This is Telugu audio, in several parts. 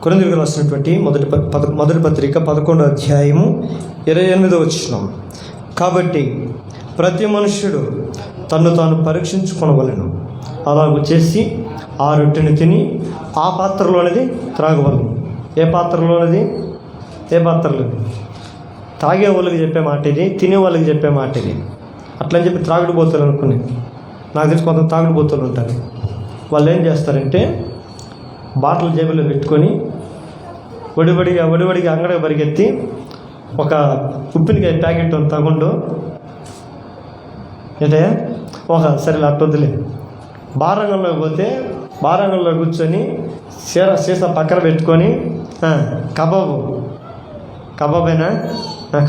కొరింథీయులకు రాసినటువంటి మొదటి పత్రిక 11వ అధ్యాయము 28వ వచనం. కాబట్టి ప్రతి మనుష్యుడు తన్ను తాను పరీక్షించుకొనవలెను, అలాగూ చేసి ఆ రొట్టెని తిని ఆ పాత్రలోనిది త్రాగవలను. ఏ పాత్రలోనిది? ఏ పాత్రలో? తాగే వాళ్ళకి చెప్పే మాట ఇది, తినే వాళ్ళకి చెప్పే మాట ఇది. అట్లని చెప్పి త్రాగుడు బోతులు అనుకుని, నాకు తెలిసి కొంత తాగుడు బోతులు ఉంటారు. వాళ్ళు ఏం చేస్తారంటే బాటిల్ జేబులో పెట్టుకొని వడివడిగా అంగడికి పరిగెత్తి ఒక ఉప్పినికాయ ప్యాకెట్ తగుండు అంటే సరే అట్టొద్దులే, బారంగంలోకి పోతే బారంగంలో కూర్చొని సీసా పక్కన పెట్టుకొని కబాబేనా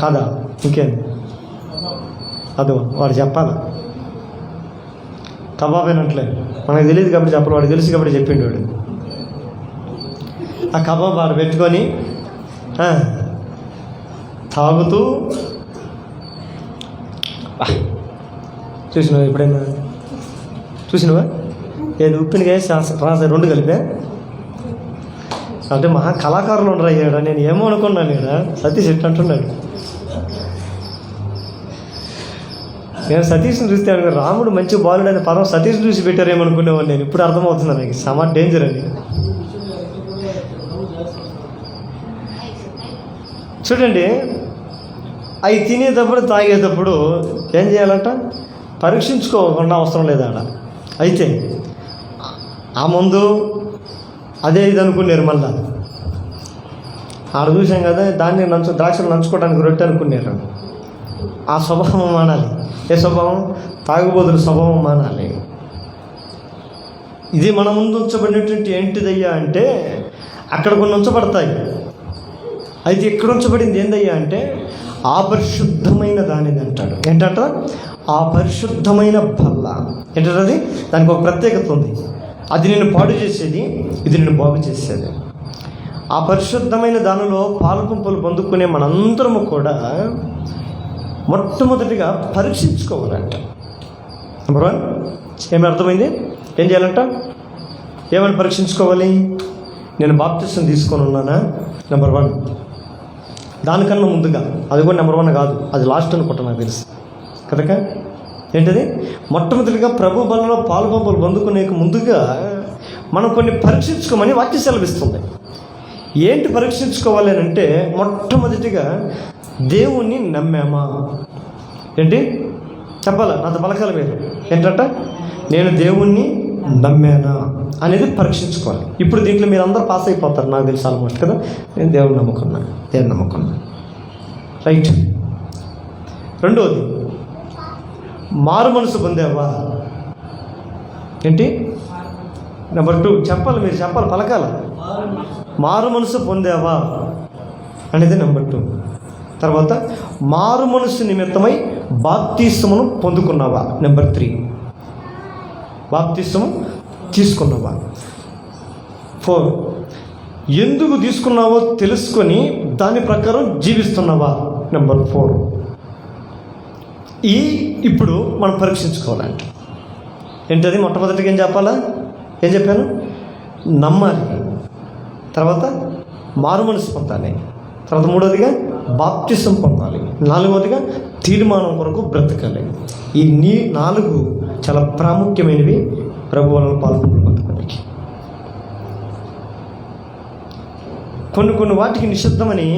కాదా ఇంకేం అదో వాడు చెప్పాలి. కబాబేనట్లే మనకు తెలియదు కాబట్టి చెప్పాలి, వాడు తెలుసు కాబట్టి చెప్పిండు వాడు. ఆ కబాబ్ వాడు పెట్టుకొని తాగుతూ చూసినావా? ఎప్పుడైనా చూసినావా? ఏది ఉప్పినికాయ రాసా రెండు కలిపే అంటే మహా కళాకారులు ఉండరు అయ్యాడా. నేను ఏమో అనుకున్నాను ఇక్కడ సతీష్ ఎట్టు అంటున్నాడు. నేను సతీష్ని చూస్తే అనుకో రాముడు మంచి బాలుడు అనే పదం సతీష్ చూసి పెట్టారేమనుకునేవాడు. నేను ఇప్పుడు అర్థమవుతుంది నాకు సమా డేంజర్ అని. చూడండి, అవి తినేటప్పుడు తాగేటప్పుడు ఏం చేయాలంట? పరీక్షించుకోకుండా అవసరం లేదా ఆడ. అయితే ఆ ముందు అదే ఇది అనుకున్నారు, మళ్ళా ఆడ చూసాం కదా, దాన్ని ద్రాక్షలు నంచుకోవడానికి రొట్టె అనుకున్నారు. ఆ స్వభావం మానాలి. ఏ స్వభావం? తాగుబోతుల స్వభావం మానాలి. ఇది మన ముందు ఉంచబడినటువంటి ఏంటిదయ్యా అంటే అక్కడ కొన్ని ఉంచబడతాయి. అయితే ఇక్కడ ఉంచబడింది ఏందయ్యా అంటే ఆ పరిశుద్ధమైన దానిది అంటాడు. ఏంటంట? ఆ పరిశుద్ధమైన బల్ల. ఏంటంటే దానికి ఒక ప్రత్యేకత ఉంది. అది నిన్ను పాడు చేసేది, ఇది నిన్ను బాగు చేసేది. ఆ పరిశుద్ధమైన దానిలో పాలు పంపులు పొందుకునే మనందరము కూడా మొట్టమొదటిగా పరీక్షించుకోవాలంట. నెంబర్ 1 ఏమి అర్థమైంది? ఏం చేయాలంట? ఏమని పరీక్షించుకోవాలి? నేను బాప్టిజం తీసుకొని ఉన్నానా? నెంబర్ 1. దానికన్నా ముందుగా, అది కూడా నెంబర్ 1 కాదు, అది లాస్ట్ అనుకుంటా నాకు తెలుసు కనుక. ఏంటది? మొట్టమొదటిగా ప్రభు బలలో పాలు పంపులు పొందుకునే ముందుగా మనం కొన్ని పరీక్షించుకోమని వాక్యం సెలవిస్తుంది. ఏంటి పరీక్షించుకోవాలి అని అంటే మొట్టమొదటిగా దేవుణ్ణి నమ్మామా? ఏంటి చెప్పాలా? నాతో పలకాల మీరు ఏంటంట? నేను దేవుణ్ణి నమ్మానా అనేది పరీక్షించుకోవాలి. ఇప్పుడు దీంట్లో మీరు అందరూ పాస్ అయిపోతారు నాకు తెలుసు ఆల్మోస్ట్ కదా. నేను దేవుని నమ్ముకున్నా రైట్. రెండవది, మారు మనసు పొందావా? ఏంటి? నెంబర్ 2 చెప్పాలి, మీరు చెప్పాలి, పలకాల. మారు మనసు పొందావా అనేది నెంబర్ 2. తర్వాత మారు మనసు నిమిత్తమై బాప్తిస్మమును పొందుకున్నావా? నెంబర్ 3. బాప్తిస్మము తీసుకున్నావా? 4. ఎందుకు తీసుకున్నావో తెలుసుకొని దాని ప్రకారం జీవిస్తున్నావా? నెంబర్ 4. ఇప్పుడు మనం పరీక్షించుకోవాలంటే ఏంటది? మొట్టమొదటిగా ఏం చెప్పాలా? ఏం చెప్పాను? నమ్మాలి. తర్వాత మారు మనసు పొందాలి. తర్వాత 3వదిగా బాప్టిజం పొందాలి. 4వదిగా తీర్మానం కొరకు బ్రతకాలి. ఈ 4 చాలా ప్రాముఖ్యమైనవి ప్రభు వలన పాల్గొనడానికి. కొన్ని వాటికి నిషిద్ధమని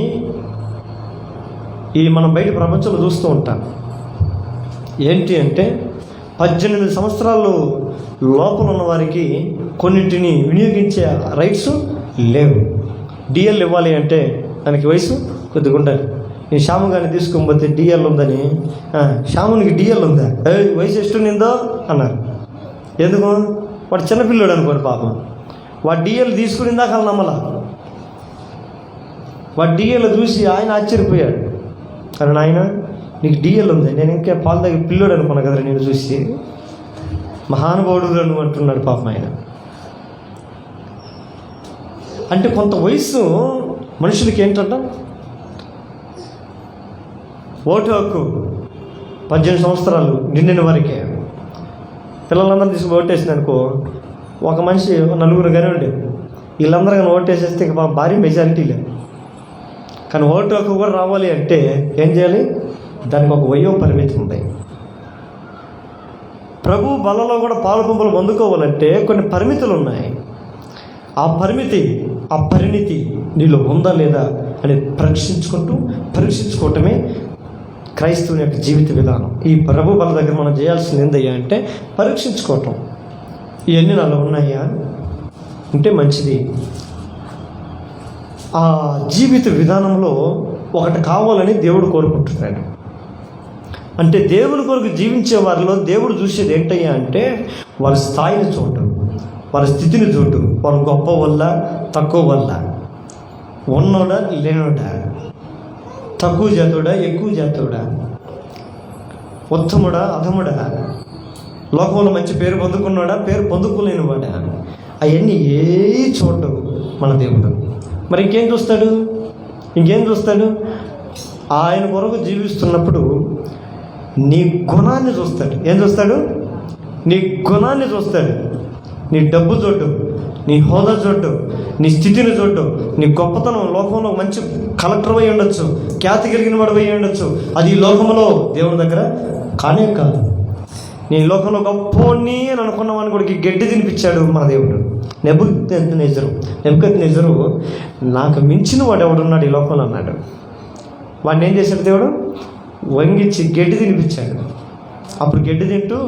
మనం బయట ప్రపంచంలో చూస్తూ ఉంటాం. ఏంటి అంటే 18 సంవత్సరాలు లోపల ఉన్న వారికి కొన్నింటిని వినియోగించే రైట్స్ లేవు. డిఎల్ ఇవ్వాలి అంటే దానికి వయసు కొద్దిగా ఉండాలి. నేను శ్యాము గారిని తీసుకోకపోతే డిఎల్ ఉందని, శ్యామునికి డిఎల్ ఉందా, వయసు ಎಷ್ಟು నిందో అన్నారు. ఎందుకు? వాడు చిన్నపిల్లడు అనుకోరు పాపం. వాడు డిఎల్ తీసుకుని దాకా నమ్మలా. వాడు డిఎల్ చూసి ఆయన ఆశ్చర్యపోయాడు. కానీ ఆయన నీకు డిఎల్ ఉంది, నేను ఇంకా పాలు దగ్గర పిల్లోడు అనుకున్నా కదా నేను చూసి, మహానుభావుడు నువ్వు అంటున్నాడు పాపం ఆయన. అంటే కొంత వయసు మనుషులకి ఏంటంట ఓటు హక్కు 18 సంవత్సరాలు నిండిన వరకే. పిల్లలందరూ తీసుకుని ఓటేసింది అనుకో, ఒక మనిషి 4 కానీ ఉండే వీళ్ళందరూ కానీ ఓటేసేస్తే ఇక మా భారీ మెజారిటీ లేదు. కానీ ఓటు హక్కు కూడా రావాలి అంటే ఏం చేయాలి? దానికి ఒక వయో పరిమితి ఉంది. ప్రభు బలలో కూడా పాలు పంపులు పొందుకోవాలంటే కొన్ని పరిమితులు ఉన్నాయి. ఆ పరిణితి నీలో ఉందా లేదా అని పరీక్షించుకోవటమే క్రైస్తవుని యొక్క జీవిత విధానం. ఈ ప్రభు బల దగ్గర మనం చేయాల్సింది ఏందయ్యా అంటే పరీక్షించుకోవటం. ఇవన్నీ నాలో ఉన్నాయా ఉంటే మంచిది. ఆ జీవిత విధానంలో ఒకటి కావాలని దేవుడు కోరుకుంటున్నాడు. అంటే దేవుని కొరకు జీవించే వారిలో దేవుడు చూసేది ఏంటయ్యా అంటే వాళ్ళ స్థాయిని చూడటం, వాళ్ళ స్థితిని చూడటం. వాళ్ళ గొప్ప వల్ల తక్కువ వల్ల, ఉన్నోడా లేనోడా, తక్కువ జాతుడా ఎక్కువ జాతుడా, ఉత్తముడా అధముడా, లోకంలో మంచి పేరు పొందుకున్నాడా పేరు పొందుకోలేనివాడా, అవన్నీ చూడటం మన దేవుడు. మరి ఇంకేం చూస్తాడు? ఆయన కొరకు జీవిస్తున్నప్పుడు నీ గుణాన్ని చూస్తాడు. ఏం చూస్తాడు? నీ గుణాన్ని చూస్తాడు. నీ డబ్బు చూడ్డు, నీ హోదా చూడ్డు, నీ స్థితిని చూడ్డు, నీ గొప్పతనం. లోకంలో మంచి కలెక్టర్ అయి ఉండొచ్చు, ఖ్యాతి కలిగిన వాడు అయి ఉండొచ్చు. అది ఈ లోకంలో దేవుని దగ్గర కానే కాదు. నేను లోకంలో గొప్పని అని అనుకున్నవాడిని కూడా గడ్డి తినిపించాడు మన దేవుడు. నెబుకద్నెజరు నాకు మించిన వాడు ఎవడున్నాడు ఈ లోకంలో అన్నాడు. వాడిని ఏం చేశాడు దేవుడు? వంగించి గడ్డి తినిపించాడు. అప్పుడు గడ్డి తింటూ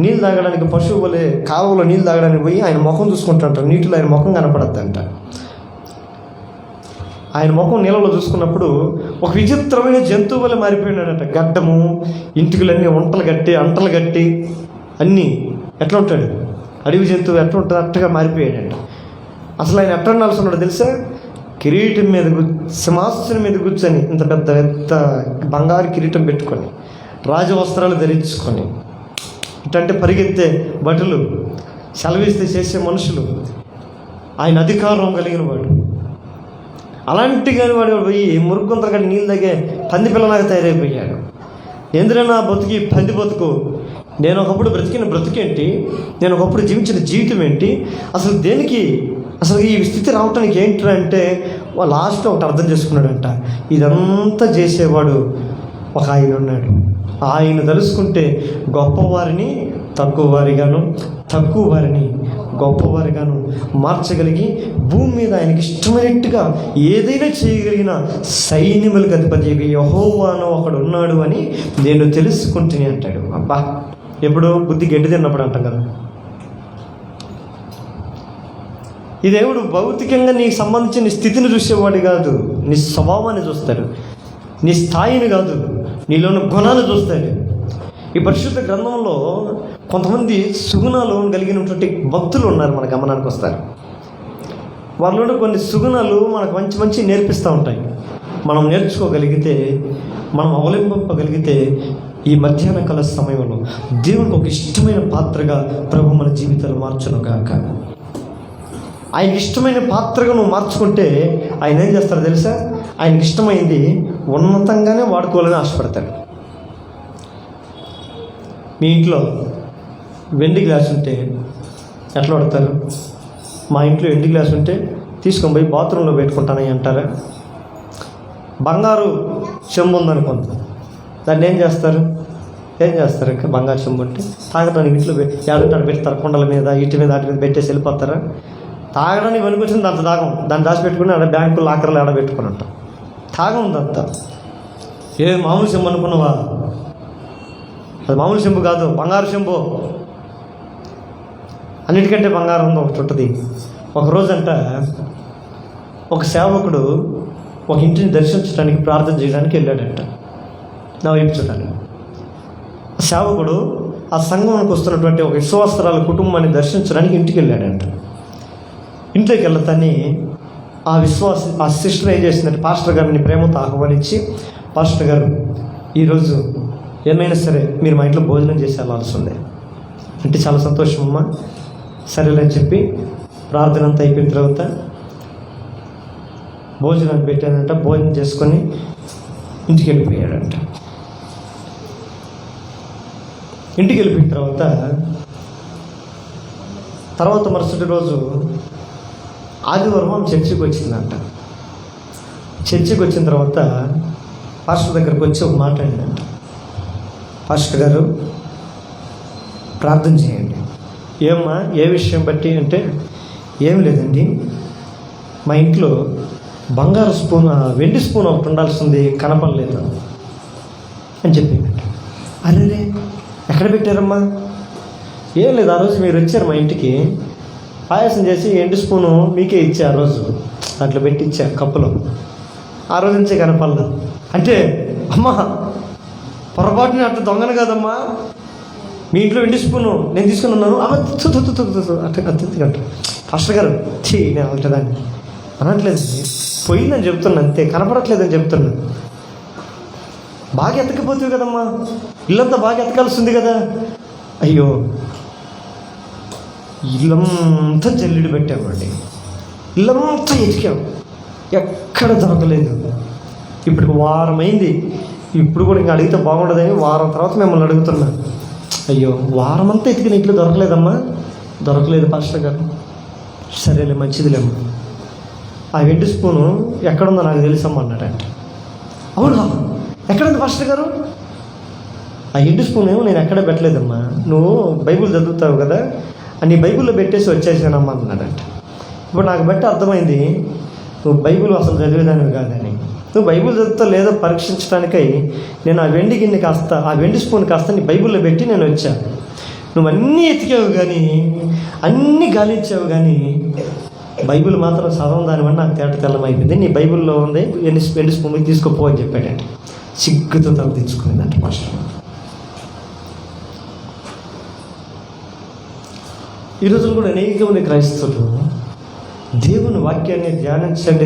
నీళ్ళు తాగడానికి పశువు వలె కాలువలో నీళ్ళు తాగడానికి పోయి ఆయన ముఖం చూసుకుంటుంటారు. నీటిలో ఆయన ముఖం కనపడద్దంట. ఆయన ముఖం నీళ్ళలో చూసుకున్నప్పుడు ఒక విచిత్రమైన జంతువు వల్ల మారిపోయినాడంట. గడ్డము, ఇంటికలన్నీ అంటలు కట్టి అన్నీ ఎట్లా ఉంటాడు? అడవి జంతువు ఎట్లా ఉంటుంది అట్టగా మారిపోయాడంట. అసలు ఆయన ఎట్లా నడుస్తున్నాడు తెలుసా? కిరీటం మీద సింహాసనం మీద కూర్చొని ఇంత పెద్ద బంగారు కిరీటం పెట్టుకొని, రాజవస్త్రాలు ధరించుకొని, ఇటంటే పరిగెత్తే భటులు, సెలవిస్తే చేసే మనుషులు, ఆయన అధికారం కలిగిన వాడు. అలాంటి కానీ వాడు పోయి మురుగుంతలు కానీ నీళ్ళు తగ్గే పంది పిల్లలాగా తయారైపోయాడు. ఎందుకన్నా బతుకి పంది బతుకు? నేను ఒకప్పుడు బ్రతికిన బ్రతికేంటి? నేను ఒకప్పుడు జీవించిన జీవితం ఏంటి? అసలు దేనికి అసలు ఈ స్థితి రావటానికి ఏంటి అంటే లాస్ట్లో ఒకటి అర్థం చేసుకున్నాడంట. ఇదంతా చేసేవాడు ఒక ఆయన ఉన్నాడు. ఆయన తెలుసుకుంటే గొప్పవారిని తక్కువవారిగాను, తక్కువ వారిని గొప్పవారిగాను మార్చగలిగి భూమి మీద ఆయనకి ఇష్టమైనట్టుగా ఏదైనా చేయగలిగిన సైన్యములకు అధిపతి యెహోవాను ఒకడు ఉన్నాడు అని నేను తెలుసుకుంటుని అంటాడు. అబ్బా, ఎప్పుడు బుద్ధి గడ్డి తిన్నప్పుడు అంటాం కదా. ఈ దేవుడు భౌతికంగా నీకు సంబంధించిన స్థితిని చూసేవాడు కాదు, నీ స్వభావాన్ని చూస్తాడు. నీ స్థాయిని కాదు, నీలోని గుణాన్ని చూస్తాడు. ఈ పరిశుద్ధ గ్రంథంలో కొంతమంది సుగుణాలు కలిగినటువంటి భక్తులు ఉన్నారు, మన గమనానికి వస్తారు. వాళ్ళలో కొన్ని సుగుణాలు మనకు మంచి మంచి నేర్పిస్తూ ఉంటాయి. మనం నేర్చుకోగలిగితే, మనం అవలంబింపగలిగితే ఈ మధ్యాహ్న కాల సమయంలో దేవునికి ఒక ఇష్టమైన పాత్రగా ప్రభు మన జీవితాలు మార్చును గాక. ఆయనకి ఇష్టమైన పాత్రగా నువ్వు మార్చుకుంటే ఆయన ఏం చేస్తారో తెలుసా? ఆయనకి ఇష్టమైంది ఉన్నతంగానే వాడుకోవాలని ఆశపడతాడు. మీ ఇంట్లో వెండి గ్లాస్ ఉంటే ఎట్లా వాడతారు? మా ఇంట్లో వెండి గ్లాస్ ఉంటే తీసుకొని పోయి బాత్రూంలో పెట్టుకుంటానని అంటారా? బంగారు చెంబు ఉందనుకుంది, దాన్ని ఏం చేస్తారు? ఇంకా బంగారు చెంబు ఉంటే తాగడానికి ఇంట్లో ఏడంటాడు పెడతారు, కుండల మీద, ఇటు మీద, వాటి మీద పెట్టేసి వెళ్ళిపోతారా? తాగడానికి పనికొచ్చింది అంత తాగం, దాన్ని దాచిపెట్టుకుని ఆడ బ్యాంకు లాకర్లు ఆడబెట్టుకుని ఉంటాం. తాగం ఉందంతా. ఏ మామూలు చెంబు అనుకున్నావా? అది మామూలు చెంబు కాదు, బంగారు చెంబు. అన్నిటికంటే బంగారం ఉంది ఒకటి ఉంటుంది. ఒకరోజంట ఒక సేవకుడు ఒక ఇంటిని దర్శించడానికి, ప్రార్థన చేయడానికి వెళ్ళాడంట, నా వైపు చూడడానికి. సేవకుడు ఆ సంఘంలోకి వస్తున్నటువంటి ఒక విశ్వాసరాల కుటుంబాన్ని దర్శించడానికి ఇంటికి వెళ్ళాడంట. ఇంట్లోకి వెళ్తాని ఆ సిస్టర్ ఏం చేసిందంటే పాస్టర్ గారిని ప్రేమతో ఆహ్వానించి, పాస్టర్ గారు ఈరోజు ఏమైనా సరే మీరు మా ఇంట్లో భోజనం చేసి వెళ్ళాల్సిందే అంటే, చాలా సంతోషం అమ్మా, సరేలేని చెప్పి ప్రార్థన అంతా అయిపోయిన తర్వాత భోజనాన్ని పెట్టానంట. భోజనం చేసుకొని ఇంటికి వెళ్ళిపోయాడంట. ఇంటికి వెళ్ళిపోయిన తర్వాత మరుసటి రోజు ఆదివారం ఆమె చర్చికి వచ్చిందంట. చర్చికి వచ్చిన తర్వాత పాస్టర్ దగ్గరకు వచ్చి ఒక మాట అయిందంట, పాస్టర్ గారు ప్రార్థన చేయండి. ఏమ్మా, ఏ విషయం బట్టి అంటే, ఏం లేదండి, మా ఇంట్లో బంగారు స్పూన్, వెండి స్పూన్ ఒకటి ఉండాల్సింది కనపడలేదు అని చెప్పిందంట. అరే, ఎక్కడ పెట్టారమ్మా? ఏం లేదు, ఆ రోజు మీరు వచ్చారు మా ఇంటికి, పాయసం చేసి ఎండు స్పూను మీకే ఇచ్చా, ఆ రోజు అట్లా పెట్టి ఇచ్చా కప్పులో, ఆ రోజు నుంచే కనపడలేదు అంటే, అమ్మా పొరపాటుని అట్లా దొంగను కదమ్మా, మీ ఇంట్లో వెండి స్పూను నేను తీసుకుని ఉన్నాను అట్ట పాస్టర్ గారు నేను అంటదాన్ని అనట్లేదు, పోయిందని చెప్తున్నా అంతే, కనపడట్లేదని చెప్తున్నా. బాగా ఎతకపోతుంది కదమ్మా, ఇల్లంతా బాగా ఎతకాల్సింది కదా. అయ్యో, ఇల్లంతా జల్లిడి పెట్టామండి, ఇల్లంతా ఎతికాం, ఎక్కడ దొరకలేదు. ఇప్పుడు వారం అయింది, ఇప్పుడు కూడా ఇంకా అడిగితే బాగుండదని వారం తర్వాత మిమ్మల్ని అడుగుతున్నా. అయ్యో, వారం అంతా ఎతికిన ఇంట్లో దొరకలేదమ్మా? దొరకలేదు పాస్టర్ గారు. సరేలే, మంచిదిలేమ్మా, ఆ వెండి స్పూను ఎక్కడుందో నాకు తెలుసమ్మా అన్నాడంట. అవునా, ఎక్కడుంది పాస్టర్ గారు? ఆ ఎండు స్పూన్ ఏమో నేను ఎక్కడ పెట్టలేదమ్మా, నువ్వు బైబిల్ చదువుతావు కదా, నీ బైబిల్లో పెట్టేసి వచ్చేసానమ్మా అన్నాడంట. ఇప్పుడు నాకు బట్టి అర్థమైంది, నువ్వు బైబిల్ అసలు చదివేదానివి కాదని. నువ్వు బైబిల్ చదువుతా లేదో పరీక్షించడానికై నేను ఆ వెండి గిన్నె కాస్త, ఆ వెండి స్పూన్ కాస్త నీ బైబిల్లో పెట్టి నేను వచ్చాను. నువ్వు అన్నీ ఎతికావు కానీ, అన్నీ గాలించావు కానీ, బైబిల్ మాత్రం చదవం దానివల్ల నాకు తేట తెల్లమైపోయింది. నీ బైబిల్లో ఉంది, వెండి స్పూన్ తీసుకోపో అని చెప్పాడంట. సిగ్గుతో తల తెచ్చుకునేదంట మాస్టర్. ఈ రోజులు కూడా అనేక మంది క్రైస్తవులు దేవుని వాక్యాన్ని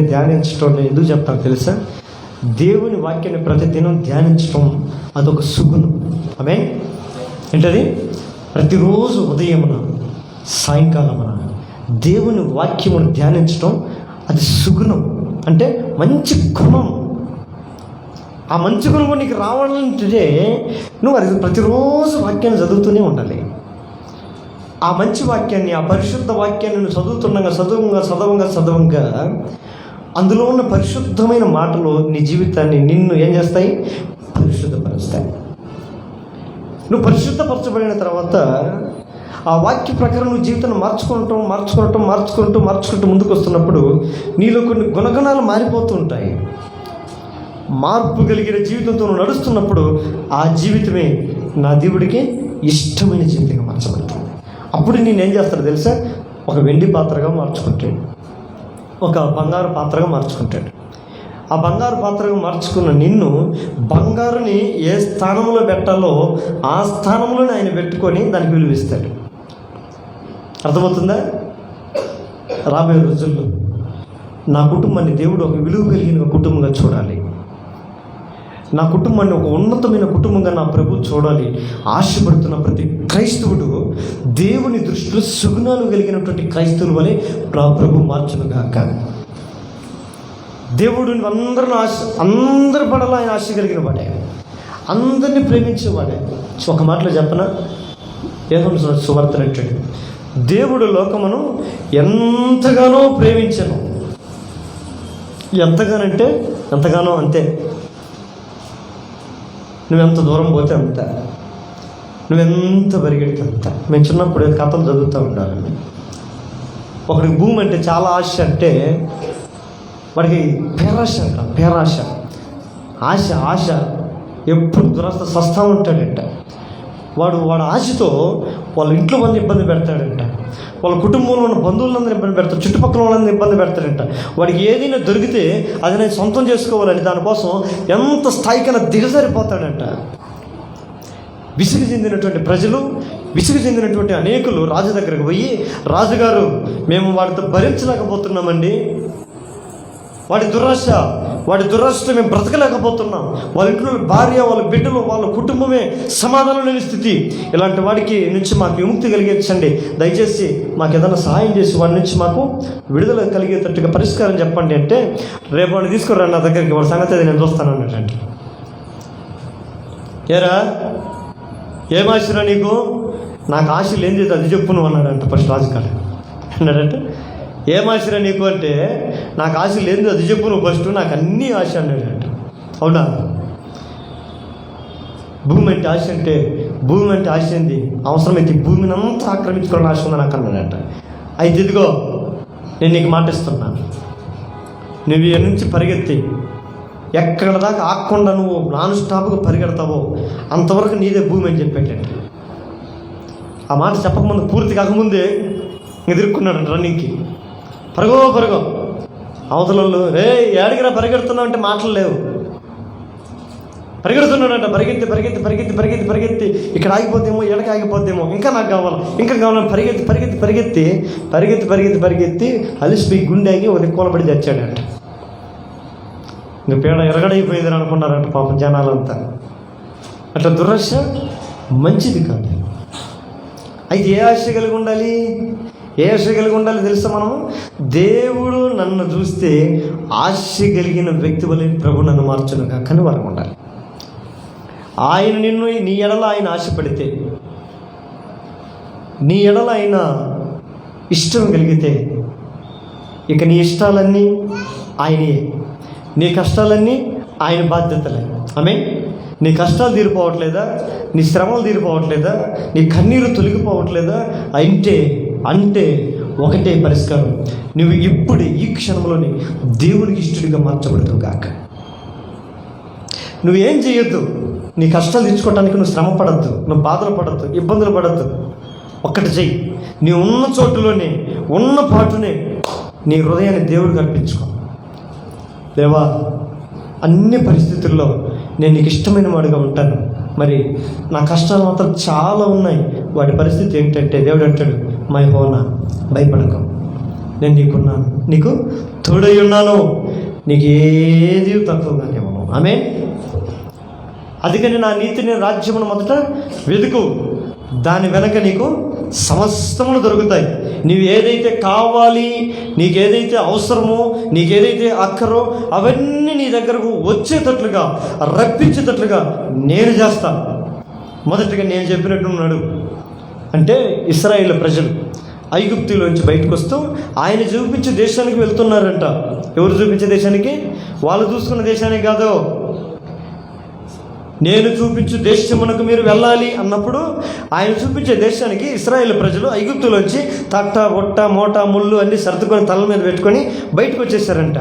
ధ్యానించడం ఎందుకు చెప్తాను తెలుసా? దేవుని వాక్యాన్ని ప్రతిదినం ధ్యానించడం అదొక సుగుణం. ఆమేన్. ఏంటది? ప్రతిరోజు ఉదయమున సాయంకాలమున దేవుని వాక్యమును ధ్యానించడం అది సుగుణం, అంటే మంచి గుణం. ఆ మంచి గుణం నీకు రావాలంటే నువ్వు అది ప్రతిరోజు వాక్యాన్ని చదువుతూనే ఉండాలి. ఆ మంచి వాక్యాన్ని, ఆ పరిశుద్ధ వాక్యాన్ని నువ్వు చదవంగా అందులో ఉన్న పరిశుద్ధమైన మాటలు నీ జీవితాన్ని, నిన్ను ఏం చేస్తాయి? పరిశుద్ధపరుస్తాయి. నువ్వు పరిశుద్ధపరచబడిన తర్వాత ఆ వాక్య ప్రకారం నువ్వు జీవితాన్ని మార్చుకుంటూ ముందుకు వస్తున్నప్పుడు నీలో కొన్ని గుణగణాలు మారిపోతూ ఉంటాయి. మార్పు కలిగిన జీవితంతో నువ్వు నడుస్తున్నప్పుడు ఆ జీవితమే నా దేవుడికి ఇష్టమైన జీవితంగా మార్చబడుతుంది. అప్పుడు నేనేం చేస్తాడు తెలుసా? ఒక వెండి పాత్రగా మార్చుకుంటాడు, ఒక బంగారు పాత్రగా మార్చుకుంటాడు. ఆ బంగారు పాత్రగా మార్చుకున్న నిన్ను బంగారుని ఏ స్థానంలో పెట్టాలో ఆ స్థానంలోనే ఆయన పెట్టుకొని దానికి విలువిస్తాడు. అర్థమవుతుందా? రాబోయే రోజుల్లో నా కుటుంబాన్ని దేవుడు ఒక విలువ కలిగిన కుటుంబంగా చూడాలి, నా కుటుంబాన్ని ఒక ఉన్నతమైన కుటుంబంగా నా ప్రభు చూడాలి ఆశపడుతున్న ప్రతి క్రైస్తవుడు దేవుని దృష్టిలో సుగుణాలు కలిగినటువంటి క్రైస్తవుల వలె ప్రభు మార్చునుగాక. దేవుడు అందరి పడల ఆయన ఆశ కలిగిన వాడే, అందరినీ ప్రేమించేవాడే. ఒక మాటలో చెప్పనా? యోహాను సువార్త అంటాడు, దేవుడు లోకమును ఎంతగానో ప్రేమించను. ఎంతగానో అంతే. నువ్వెంత దూరం పోతే అంత, నువ్వెంత పరిగెడితే అంత. మేము చిన్నప్పుడు కథలు చదువుతూ ఉండాలి. ఒకడికి భూమి అంటే చాలా ఆశ, అంటే వాడికి పేరాశ ఆశ ఎప్పుడు దురస్థ సస్తా ఉంటాడంట. వాడు ఆశతో వాళ్ళ ఇంట్లో వాళ్ళని ఇబ్బంది పెడతాడంట, వాళ్ళ కుటుంబంలో ఉన్న బంధువులందరినీ ఇబ్బంది పెడతాడు, చుట్టుపక్కల వాళ్ళని ఇబ్బంది పెడతాడంట. వాడికి ఏదైనా దొరికితే అది నేను సొంతం చేసుకోవాలని దానికోసం ఎంత స్థాయికైనా దిగజారిపోతాడంట. విసుగు చెందినటువంటి అనేకులు రాజు దగ్గరకు పోయి, రాజుగారు మేము వాడితో భరించలేకపోతున్నామండి, వాడి దురాశతో మేము బ్రతకలేకపోతున్నాం, వాళ్ళ ఇంట్లో భార్య, వాళ్ళ బిడ్డలు, వాళ్ళ కుటుంబమే సమాధానం లేని స్థితి, ఇలాంటి వాడికి నుంచి మాకు విముక్తి కలిగించండి, దయచేసి మాకు ఏదైనా సహాయం చేసి వాడి నుంచి మాకు విడుదల కలిగేటట్టుగా పరిష్కారం చెప్పండి అంటే, రేపు వాడిని తీసుకురండి నా దగ్గరికి, వాడి సంగతి అది నేను చూస్తాను అన్నట్టండి. ఏరా ఏం ఆశరా నీకు? నాకు ఆశ లేనిది అది చెప్పు నువ్వు అన్నాడంట. ఫస్ట్ రాజుగారు అన్నాడంటే, ఏం ఆశరా నీకు అంటే, నాకు ఆశ లేదు అది చెప్పు నువ్వు ఫస్ట్, నాకు అన్నీ ఆశ అన్నాడంట. అవునా? భూమి అంటే ఆశ అంటే, భూమి అంటే ఆశ ఏంది? అవసరమైతే భూమిని అంతా ఆక్రమించుకోవాలని ఆశ ఉందని నాకు అన్నాడంట. అయితే ఇదిగో నేను నీకు మాట ఇస్తున్నాను, నువ్వు ఈ నుంచి పరిగెత్తి ఎక్కడ దాకా ఆగకుండా నువ్వు నాన్ స్టాప్గా పరిగెడతావో అంతవరకు నీదే భూమి అని చెప్పేటండి. ఆ మాట చెప్పకముందు, పూర్తి కాకముందే ఎదుర్కొన్నాడు రన్నింగ్కి. పరుగో అవతలలో రే ఏడిగిరా పరిగెడుతున్నావు అంటే మాటలు లేవు. పరిగెడుతున్నాడంట, పరిగెత్తి ఇక్కడ ఆగిపోతేమో, ఎడకి ఆగిపోతేమో, ఇంకా నాకు కావాలి పరిగెత్తి అలిసిపోయి గుండె ఆగి ఒక కూలబడి తెచ్చాడంట. ఇంకా పేడ ఎరగడైపోయిందని అనుకున్నారంట పాపం జనాలంతా. అట్లా దురాశ మంచిది కాదు. అయితే ఏ ఆశ కలిగి ఉండాలి తెలుసా? మనం దేవుడు నన్ను చూస్తే ఆశ కలిగిన వ్యక్తి వల్ల ప్రభు నన్ను మార్చునుగా కానీ వరకు ఉండాలి. ఆయన నిన్ను నీ ఎడల ఆయన ఆశపడితే, నీ ఎడల ఆయన ఇష్టం కలిగితే, ఇక నీ ఇష్టాలన్నీ ఆయనే, నీ కష్టాలన్నీ ఆయన బాధ్యతలే. ఆమేన్. నీ కష్టాలు తీరిపోవట్లేదా? నీ శ్రమలు తీరిపోవట్లేదా? నీ కన్నీరు తొలగిపోవట్లేదా? అంటే ఒకటే పరిష్కారం, నువ్వు ఇప్పుడు ఈ క్షణంలోనే దేవునికి ఇష్టడిగా మార్చబడతావు గాక. నువ్వేం చేయొద్దు, నీ కష్టాలు తీర్చుకోవడానికి నువ్వు శ్రమ పడద్దు, నువ్వు బాధలు పడద్దు, ఇబ్బందులు పడద్దు. ఒక్కటి చెయ్యి, నీ ఉన్న చోటులోనే, ఉన్న పాటునే నీ హృదయాన్ని దేవుడికి అర్పించుకో. దేవా, అన్ని పరిస్థితుల్లో నేను నీకు ఇష్టమైన వాడిగా ఉంటాను. మరి నా కష్టాలు మాత్రం చాలా ఉన్నాయి. వాటి పరిస్థితి ఏంటంటే దేవుడు అంటాడు, మై హోనా, భయపడకు, నేను నీకున్నాను, నీకు తోడై ఉన్నాను, నీకు ఏది తక్కువగానే ఇవ్వను. ఆమేన్. అందుకని నా నీతిని, రాజ్యమును మొదట వెతుకు, దాని వెనక నీకు సమస్తములు దొరుకుతాయి. నీవు ఏదైతే కావాలి, నీకేదైతే అవసరమో, నీకేదైతే అక్కరో అవన్నీ నీ దగ్గరకు వచ్చేటట్లుగా, రప్పించేటట్లుగా నేను చేస్తాను. మొదటిగా నేను చెప్పినట్టు ఉన్నాడు అంటే, ఇశ్రాయేలు ప్రజలు ఐగుప్తులోంచి బయటకు వస్తూ ఆయన చూపించే దేశానికి వెళ్తున్నారంట. ఎవరు చూపించే దేశానికి? వాళ్ళు చూసుకున్న దేశానికి కాదు, నేను చూపించు దేశమునకు మీరు వెళ్ళాలి అన్నప్పుడు ఆయన చూపించే దేశానికి ఇశ్రాయేలు ప్రజలు ఐగుప్తులోంచి తట్ట, బొట్ట, మోట, ముళ్ళు అన్నీ సర్దుకొని తల మీద పెట్టుకొని బయటకు వచ్చేసారంట.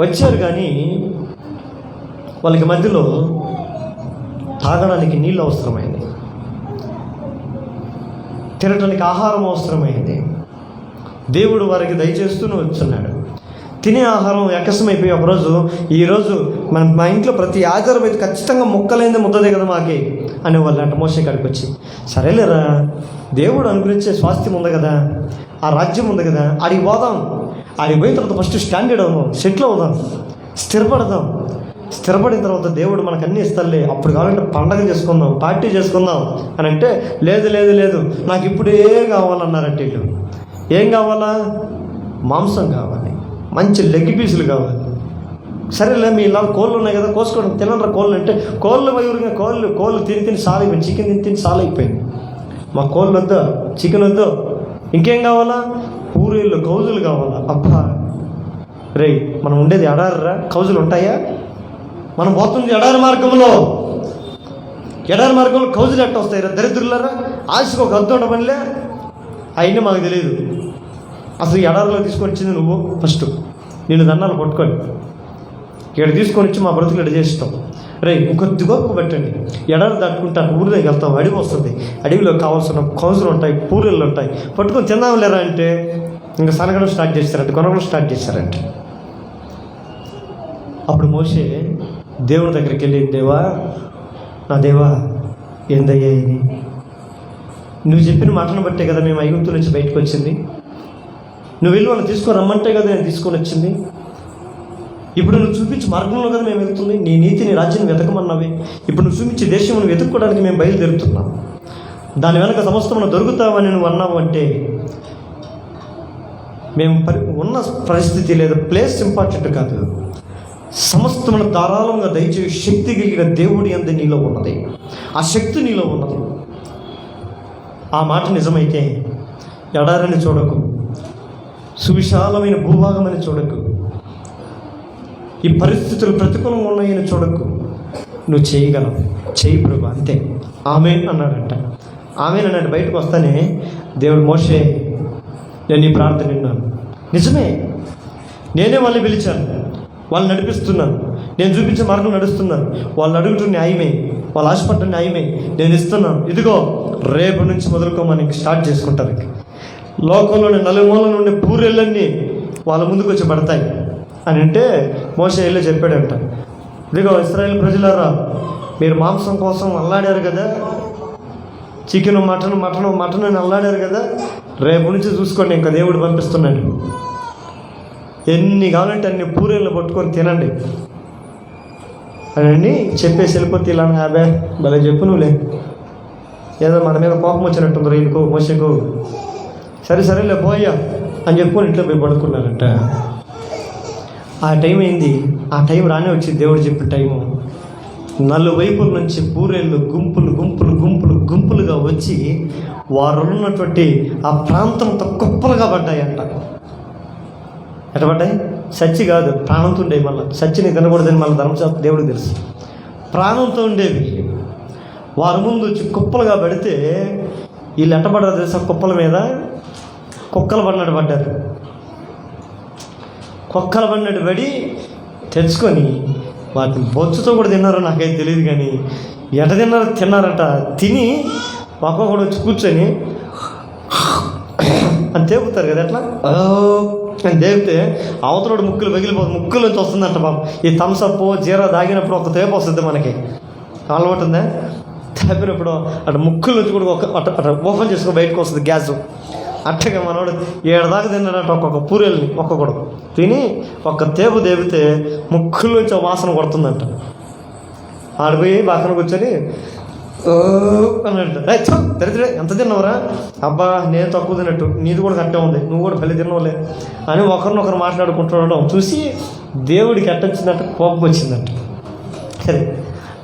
వచ్చారు కానీ వాళ్ళకి మధ్యలో తాగడానికి నీళ్ళు అవసరమైంది, తినడానికి ఆహారం అవసరమైంది. దేవుడు వారికి దయచేస్తూనే వచ్చున్నాడు. తినే ఆహారం ఎక్కసమైపోయి ఒకరోజు, ఈరోజు మా ఇంట్లో ప్రతి ఆచారం అయితే ఖచ్చితంగా ముక్కలేంది ముద్దదే కదా మాకి అనేవాళ్ళు అంట. మోషే కాడికి వచ్చి, సరేలేరా, దేవుడు అనుగ్రహించే స్వాస్థ్యం ఉంది కదా, ఆ రాజ్యం ఉంది కదా, ఆడికి పోదాం, ఆడికి పోయిన తర్వాత ఫస్ట్ స్టాండర్డ్ అవుదాం, సెటిల్ అవుదాం, స్థిరపడిన తర్వాత దేవుడు మనకు అన్నీ ఇస్తాలే, అప్పుడు కావాలంటే పండగ చేసుకుందాం, పార్టీ చేసుకుందాం అని అంటే, లేదు నాకు ఇప్పుడే కావాలన్నారంటే వీళ్ళు. ఏం కావాలా? మాంసం కావాలి, మంచి లెగ్ పీసులు కావాలి. సరేలే, మీ ఇలా కోళ్ళు ఉన్నాయి కదా, కోసుకోవడం, తినరా కోళ్ళు అంటే, కోళ్ళు వైరుగా కోళ్ళు తిని సాలైపోయింది, చికెన్ తిని సాలైపోయింది. మా కోళ్ళు వద్దు, చికెన్ వద్దు, ఇంకేం కావాలా? పూరీలు, కౌజులు కావాలా. అబ్బా రే, మనం ఉండేది ఎడారిరా, కౌజులు ఉంటాయా? మనం పోతుంది ఎడారి మార్గంలో కౌజులు ఎట్ట వస్తాయిరా? దరిద్రులరా, ఆశకు ఒక హద్దు ఉండమనిలే. అయినా మాకు తెలియదు. అసలు ఎడారిలో తీసుకొని వచ్చింది నువ్వు. ఫస్ట్ నేను దండాలు పట్టుకొని ఇక్కడ తీసుకొని వచ్చి మా బ్రతుకులు ఎడ చేస్తాం. రే, ఇంకొద్దిగా పెట్టండి, ఎడారి దాటుకుంటాను, ఊరి దగ్గర వెళ్తాం, అడవి వస్తుంది, అడవిలో కావాల్సిన కౌజులు ఉంటాయి, పూరీలు ఉంటాయి, పట్టుకొని తిందాం లేరా అంటే ఇంకా సనగడం స్టార్ట్ చేస్తారంట, కొనగడం స్టార్ట్ చేస్తారంట. అప్పుడు మోషే దేవుని దగ్గరికి వెళ్ళి, దేవా, నా దేవా, ఏందయ్యా ఇది? నువ్వు చెప్పిన మాటను బట్టే కదా మేము ఐగుప్తు నుంచి బయటకు వచ్చింది, నువ్వు వెళ్ళి వాళ్ళు తీసుకొని రమ్మంటే కదా నేను తీసుకొని వచ్చింది, ఇప్పుడు నువ్వు చూపించే మార్గంలో కదా మేము వెళ్తుంది, నీ నీతిని, రాజ్యాన్ని వెతకమన్నావే, ఇప్పుడు నువ్వు చూపించే దేశం నువ్వు వెతుక్కోవడానికి మేము బయలుదేరుతున్నాం, దాని వెనక సమస్తమును దొరుకుతావని నువ్వు అన్నావు అంటే, మేము ఉన్న పరిస్థితి లేదా ప్లేస్ ఇంపార్టెంట్ కాదు, సమస్తమును ధారాళంగా దయచేసి శక్తి కలిగిన దేవుడి అందు నీలో ఉన్నది, ఆ శక్తి నీలో ఉన్నది. ఆ మాట నిజమైతే ఎడారిని చూడకు, సువిశాలమైన భూభాగం అని చూడకు, ఈ పరిస్థితులు ప్రతికూలంగా ఉన్నాయని చూడకు, నువ్వు చేయగలవు, చేయి ప్రభు, అంతే. ఆమేన్ అన్నాడంట. ఆమేన్ అన్నాడు. బయటకు వస్తానే దేవుడు, మోషే నేను నీ ప్రార్థన విన్నాను. నిజమే, నేనే వాళ్ళని పిలిచాను, వాళ్ళని నడిపిస్తున్నాను, నేను చూపించే మార్గం నడుస్తున్నాను, వాళ్ళు అడుగుతున్న న్యాయమే, వాళ్ళు ఆశపడ్డ న్యాయమే, నేను ఇస్తున్నాను. ఇదిగో రేపు నుంచి మొదలుకోమని స్టార్ట్ చేసుకుంటారు. లోకంలోని నలుమూల నుండి పూరెళ్ళన్నీ వాళ్ళ ముందుకు వచ్చి పడతాయి అని అంటే మోషే వెళ్ళి చెప్పాడంట, ఇదిగో ఇశ్రాయేలు ప్రజలారా, మీరు మాంసం కోసం అల్లాడారు కదా, చికెన్ మటన్ అని అల్లాడారు కదా, రేపు నుంచి చూసుకోండి, ఇంకా దేవుడు పంపిస్తున్నాడు, ఎన్ని కావాలంటే అన్ని పూరేళ్ళు పట్టుకొని తినండి అని చెప్పేసి వెళ్ళిపోతే ఇలా, అబ్బే భలే చెప్పు నువ్వులే, ఏదో మన మీద కోపం వచ్చినట్టుంది రైలుకో మోసకో, సరేలే పోయా అని చెప్పుకొని ఇంట్లో పోయి పడుకున్నారంట. ఆ టైం అయింది, ఆ టైం రానే వచ్చింది. దేవుడు చెప్పిన టైము, నలువైపుల నుంచి పూరేళ్ళు గుంపులుగా వచ్చి వారు ఉన్నటువంటి ఆ ప్రాంతంతో కుప్పలుగా పడ్డాయంట. ఎట్లా పడ్డాయి? సచ్చి కాదు, ప్రాణంతో ఉండేవి. మళ్ళీ సచ్చిని తినకూడదని మళ్ళీ ధర్మశాస్త్రం దేవుడికి తెలుసు. ప్రాణంతో ఉండేవి. వారి ముందు వచ్చి కుప్పలుగా పడితే వీళ్ళు ఎట్ట పడ్డారు తెలుసా? కుప్పల మీద కుక్కలు పడినట్టు పడ్డారు. కుక్కలు పడినట్టు పడి తెచ్చుకొని వాటిని బొచ్చుతో కూడా తిన్నారో నాకైతే తెలియదు, కానీ ఎట తిన్నారట. తిని ఒక్కొక్కడు వచ్చి కూర్చొని అని తేపుతారు కదా, ఎట్లా అని తేపితే అవతలోడు ముక్కులు పగిలిపోతుంది, ముక్కుల నుంచి వస్తుందంట పాపం. ఈ థమ్సప్ జీరా దాగినప్పుడు ఒక తేపు వస్తుంది మనకి, అలవాటు ఉందా? తేపినప్పుడు అటు ముక్కుల నుంచి కూడా అట్లా ఓపెన్ చేసుకొని బయటకు వస్తుంది గ్యాస్. అట్టగా మనోడు 7 దాకా తిన్నాడట ఒక్కొక్క పూరేళ్ళని, ఒక్కొక్కడు తిని ఒక్క తేపు తేపితే ముక్కుల నుంచి వాసన కొడుతుందంట. ఆడిపోయి పక్కన కూర్చొని అన్నట్టు, దరిద్రే ఎంత తిన్నావురా, అబ్బా నేను తక్కువ తిన్నట్టు, నీది కూడా కట్టే ఉంది, నువ్వు కూడా పల్లె తిన్నావులే అని ఒకరినొకరు మాట్లాడుకుంటుండడం చూసి దేవుడికి ఎట్టొచ్చిందంట, కోపం వచ్చిందంట. సరే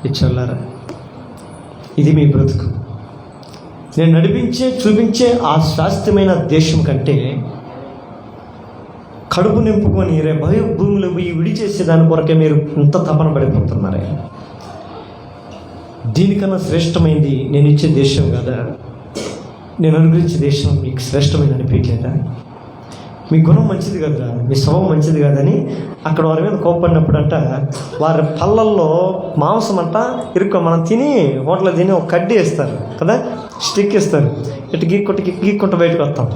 ఇచ్చోళ్ళారా, ఇది మీ బ్రతుకు. నేను చూపించే ఆ శాస్త్రమైన దేశం కంటే కడుపు నింపుకొని భూమిలో పోయి విడిచేసే దాని కొరకే మీరు ఇంత తపన పడిపోతున్నారే. దీనికన్నా శ్రేష్టమైంది నేను ఇచ్చే దేశం కదా, నేను అనుగ్రహించే దేశం మీకు శ్రేష్టమైంది అనిపించలేదా? మీ గుణం మంచిది కదా, మీ స్వభావం మంచిది కదని అక్కడ వారి మీద కోప్పడినప్పుడు అంట, వారి పళ్ళల్లో మాంసం అంట మనం తిని హోటల్లో తిని ఒక కడ్డీ వేస్తారు కదా, స్టిక్ ఇస్తారు, ఇటు గీక్కుంట బయటకు వస్తాం.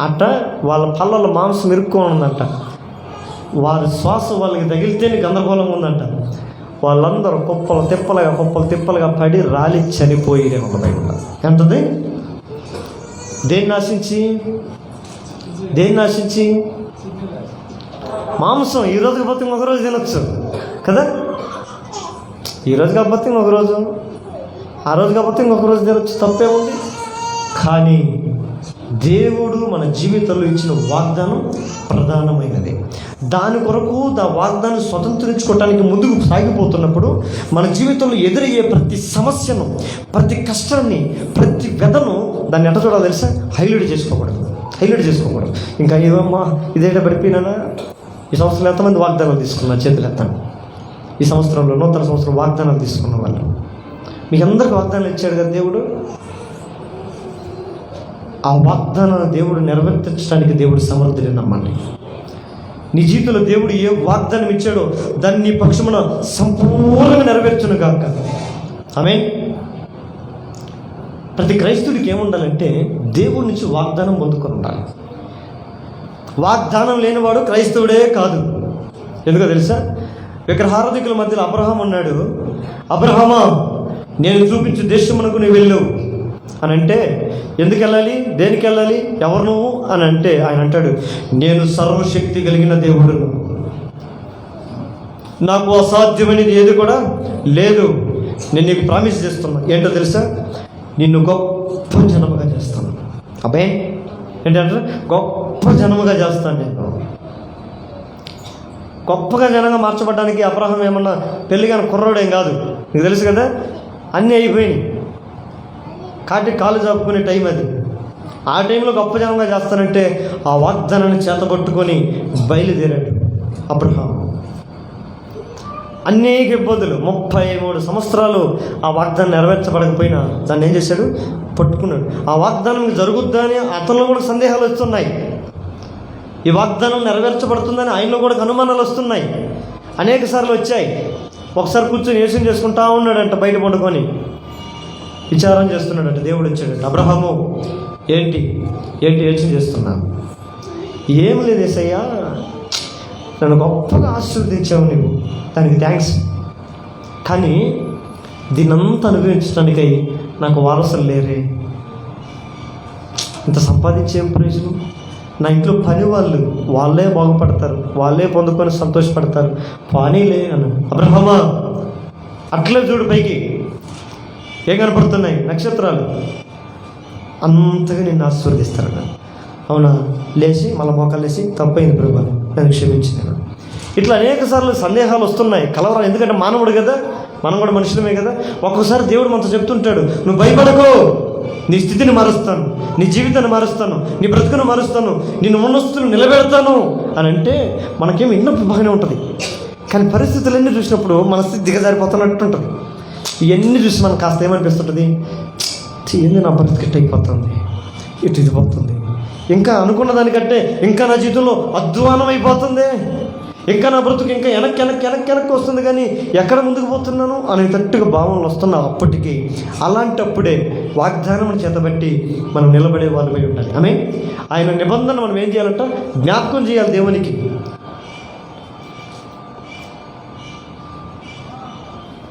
అట్ట వాళ్ళ పళ్ళల్లో మాంసం ఇరుక్కొని ఉందంట. వారి శ్వాస వాళ్ళకి తగిలితేనే గందరగోళంగా ఉందంట. వాళ్ళందరూ కుప్పలు తిప్పలుగా పడి రాలి చనిపోయిరే ఒక బయట. ఎంతది? దేన్ని ఆశించి మాంసం. ఈరోజు కాకపోతే ఇంకొకరోజు తినొచ్చు కదా, ఈరోజు కాకపోతే ఇంకొకరోజు, ఆ రోజు కాకపోతే ఇంకొక రోజు తినొచ్చు, తప్పే ఉంది. కానీ దేవుడు మన జీవితంలో ఇచ్చిన వాగ్దానం ప్రధానమైనది. దాని కొరకు వాగ్దానం స్వతంత్రించుకోవటానికి ముందుకు సాగిపోతున్నప్పుడు మన జీవితంలో ఎదురయ్యే ప్రతి సమస్యను, ప్రతి కష్టాన్ని, ప్రతి వ్యధను దాన్ని ఎట్ట చూడాలి తెలుసా? హైలైట్ చేసుకోకూడదు. ఇంకా ఏదమ్మా ఇదేట పడిపోయినా, ఈ సంవత్సరం ఎంతమంది వాగ్దానాలు తీసుకున్నారు? చేతులు ఎత్తాను. ఈ సంవత్సరంలో నూతన సంవత్సరం వాగ్దానాలు తీసుకున్న వాళ్ళు, మీకు అందరికీ వాగ్దానాలు ఇచ్చాడు కదా దేవుడు. ఆ వాగ్దానాన్ని దేవుడు నెరవేర్చడానికి దేవుడు సమర్థుడని నమ్మండి. నీ జీవితంలో దేవుడు ఏ వాగ్దానం ఇచ్చాడో దాన్ని నీ పక్షమున సంపూర్ణంగా నెరవేర్చును గాక. ఆమేన్. ప్రతి క్రైస్తవుడికి ఏముండాలంటే దేవుడి నుంచి వాగ్దానం పొందుకొని ఉండాలి. వాగ్దానం లేనివాడు క్రైస్తవుడే కాదు. ఎందుకో తెలుసా? విగ్రహారాధికుల మధ్యలో అబ్రహాం ఉన్నాడు. అబ్రహామా, నేను చూపించే దేశమునకు నువ్వు వెళ్ళు అని అంటే, ఎందుకు వెళ్ళాలి, దేనికి వెళ్ళాలి, ఎవరు నువ్వు అని అంటే ఆయన అంటాడు, నేను సర్వశక్తి కలిగిన దేవుడును, నాకు అసాధ్యమైనది ఏది కూడా లేదు. నేను నీకు ప్రామిస్ చేస్తున్నా. ఏంటో తెలుసా? నిన్ను గొప్ప జనముగా చేస్తాను. అబ్బే ఏంటంటే గొప్ప జనముగా చేస్తాను. నేను గొప్పగా జనంగా మార్చబడ్డానికి అబ్రహాం ఏమన్నా పెళ్ళిగాని కుర్రోడేం కాదు, నీకు తెలుసు కదా. అన్నీ అయిపోయినాయి, కాళ్ళు చాపుకునే టైం అది. ఆ టైంలో గొప్ప జనంగా చేస్తానంటే ఆ వాగ్దానాన్ని చేతబట్టుకొని బయలుదేరాడు అబ్రహాం. అనేక ఇబ్బందులు, 33 సంవత్సరాలు ఆ వాగ్దానం నెరవేర్చబడకపోయినా దాన్ని ఏం చేశాడు? పట్టుకున్నాడు. ఆ వాగ్దానం జరుగుద్దా అని అతనిలో కూడా సందేహాలు వస్తున్నాయి. ఈ వాగ్దానం నెరవేర్చబడుతుందని ఆయనలో కూడా అనుమానాలు వస్తున్నాయి. అనేక సార్లు వచ్చాయి. ఒకసారి కూర్చొని యోచన చేసుకుంటా ఉన్నాడంట, బయట పండుకొని విచారం చేస్తున్నాడంట. దేవుడు వచ్చాడంట, అబ్రహాము ఏంటి యోచన చేస్తున్నా? ఏం లేదు యేసయ్యా, నన్ను గొప్పగా ఆశీర్వదించావు నువ్వు, దానికి థ్యాంక్స్. కానీ దీనంతా అనుభవించడానికై నాకు వారసులు లేరే, ఇంత సంపాదించేం ప్రయోజనం? నా ఇంట్లో పని వాళ్ళే బాగుపడతారు, వాళ్ళే పొందుకొని సంతోషపడతారు, పానీలే అన్నాడు. అబ్రహమా అట్లే చూడు, పైకి ఏం కనపడుతున్నాయి? నక్షత్రాలు. అంతగా నిన్ను ఆశీర్వదిస్తాను. అవునా? లేచి మళ్ళీ మోకాలు లేచి, తప్పైంది ప్రభు, నన్ను క్షమించినాను. ఇట్లా అనేక సార్లు సందేహాలు వస్తున్నాయి, కలవరం. ఎందుకంటే మానవుడు కదా, మనం కూడా మనుషులమే కదా. ఒక్కొక్కసారి దేవుడు మనతో చెప్తుంటాడు, నువ్వు భయపడకు, నీ స్థితిని మారుస్తాను, నీ జీవితాన్ని మారుస్తాను, నీ బ్రతుకును మారుస్తాను, నిన్ను ఉన్నస్తులు నిలబెడతాను అని అంటే మనకేమో విన్నప్పుడు బాగానే ఉంటుంది. కానీ పరిస్థితులన్నీ చూసినప్పుడు మన స్థితి దిగజారిపోతున్నట్టు ఉంటుంది. ఇవన్నీ చూసి మనకు కాస్త ఏమనిపిస్తుంటుంది? ఏంది నా పరిస్థితి అయిపోతుంది, ఇటు ఇది పోతుంది, ఇంకా అనుకున్న దానికంటే ఇంకా నా జీవితంలో అధ్వానం అయిపోతుంది, ఇంకా నా బ్రతుకు ఇంకా వెనక్కి వస్తుంది, కానీ ఎక్కడ ముందుకు పోతున్నాను అనేటట్టుగా భావనలు వస్తున్నావు. అప్పటికి అలాంటప్పుడే వాగ్దానం చేతబట్టి మనం నిలబడే వాళ్ళమై ఉండాలి. ఆమె ఆయన నిబంధన మనం ఏం చేయాలంట? జ్ఞాపకం చేయాలి దేవునికి.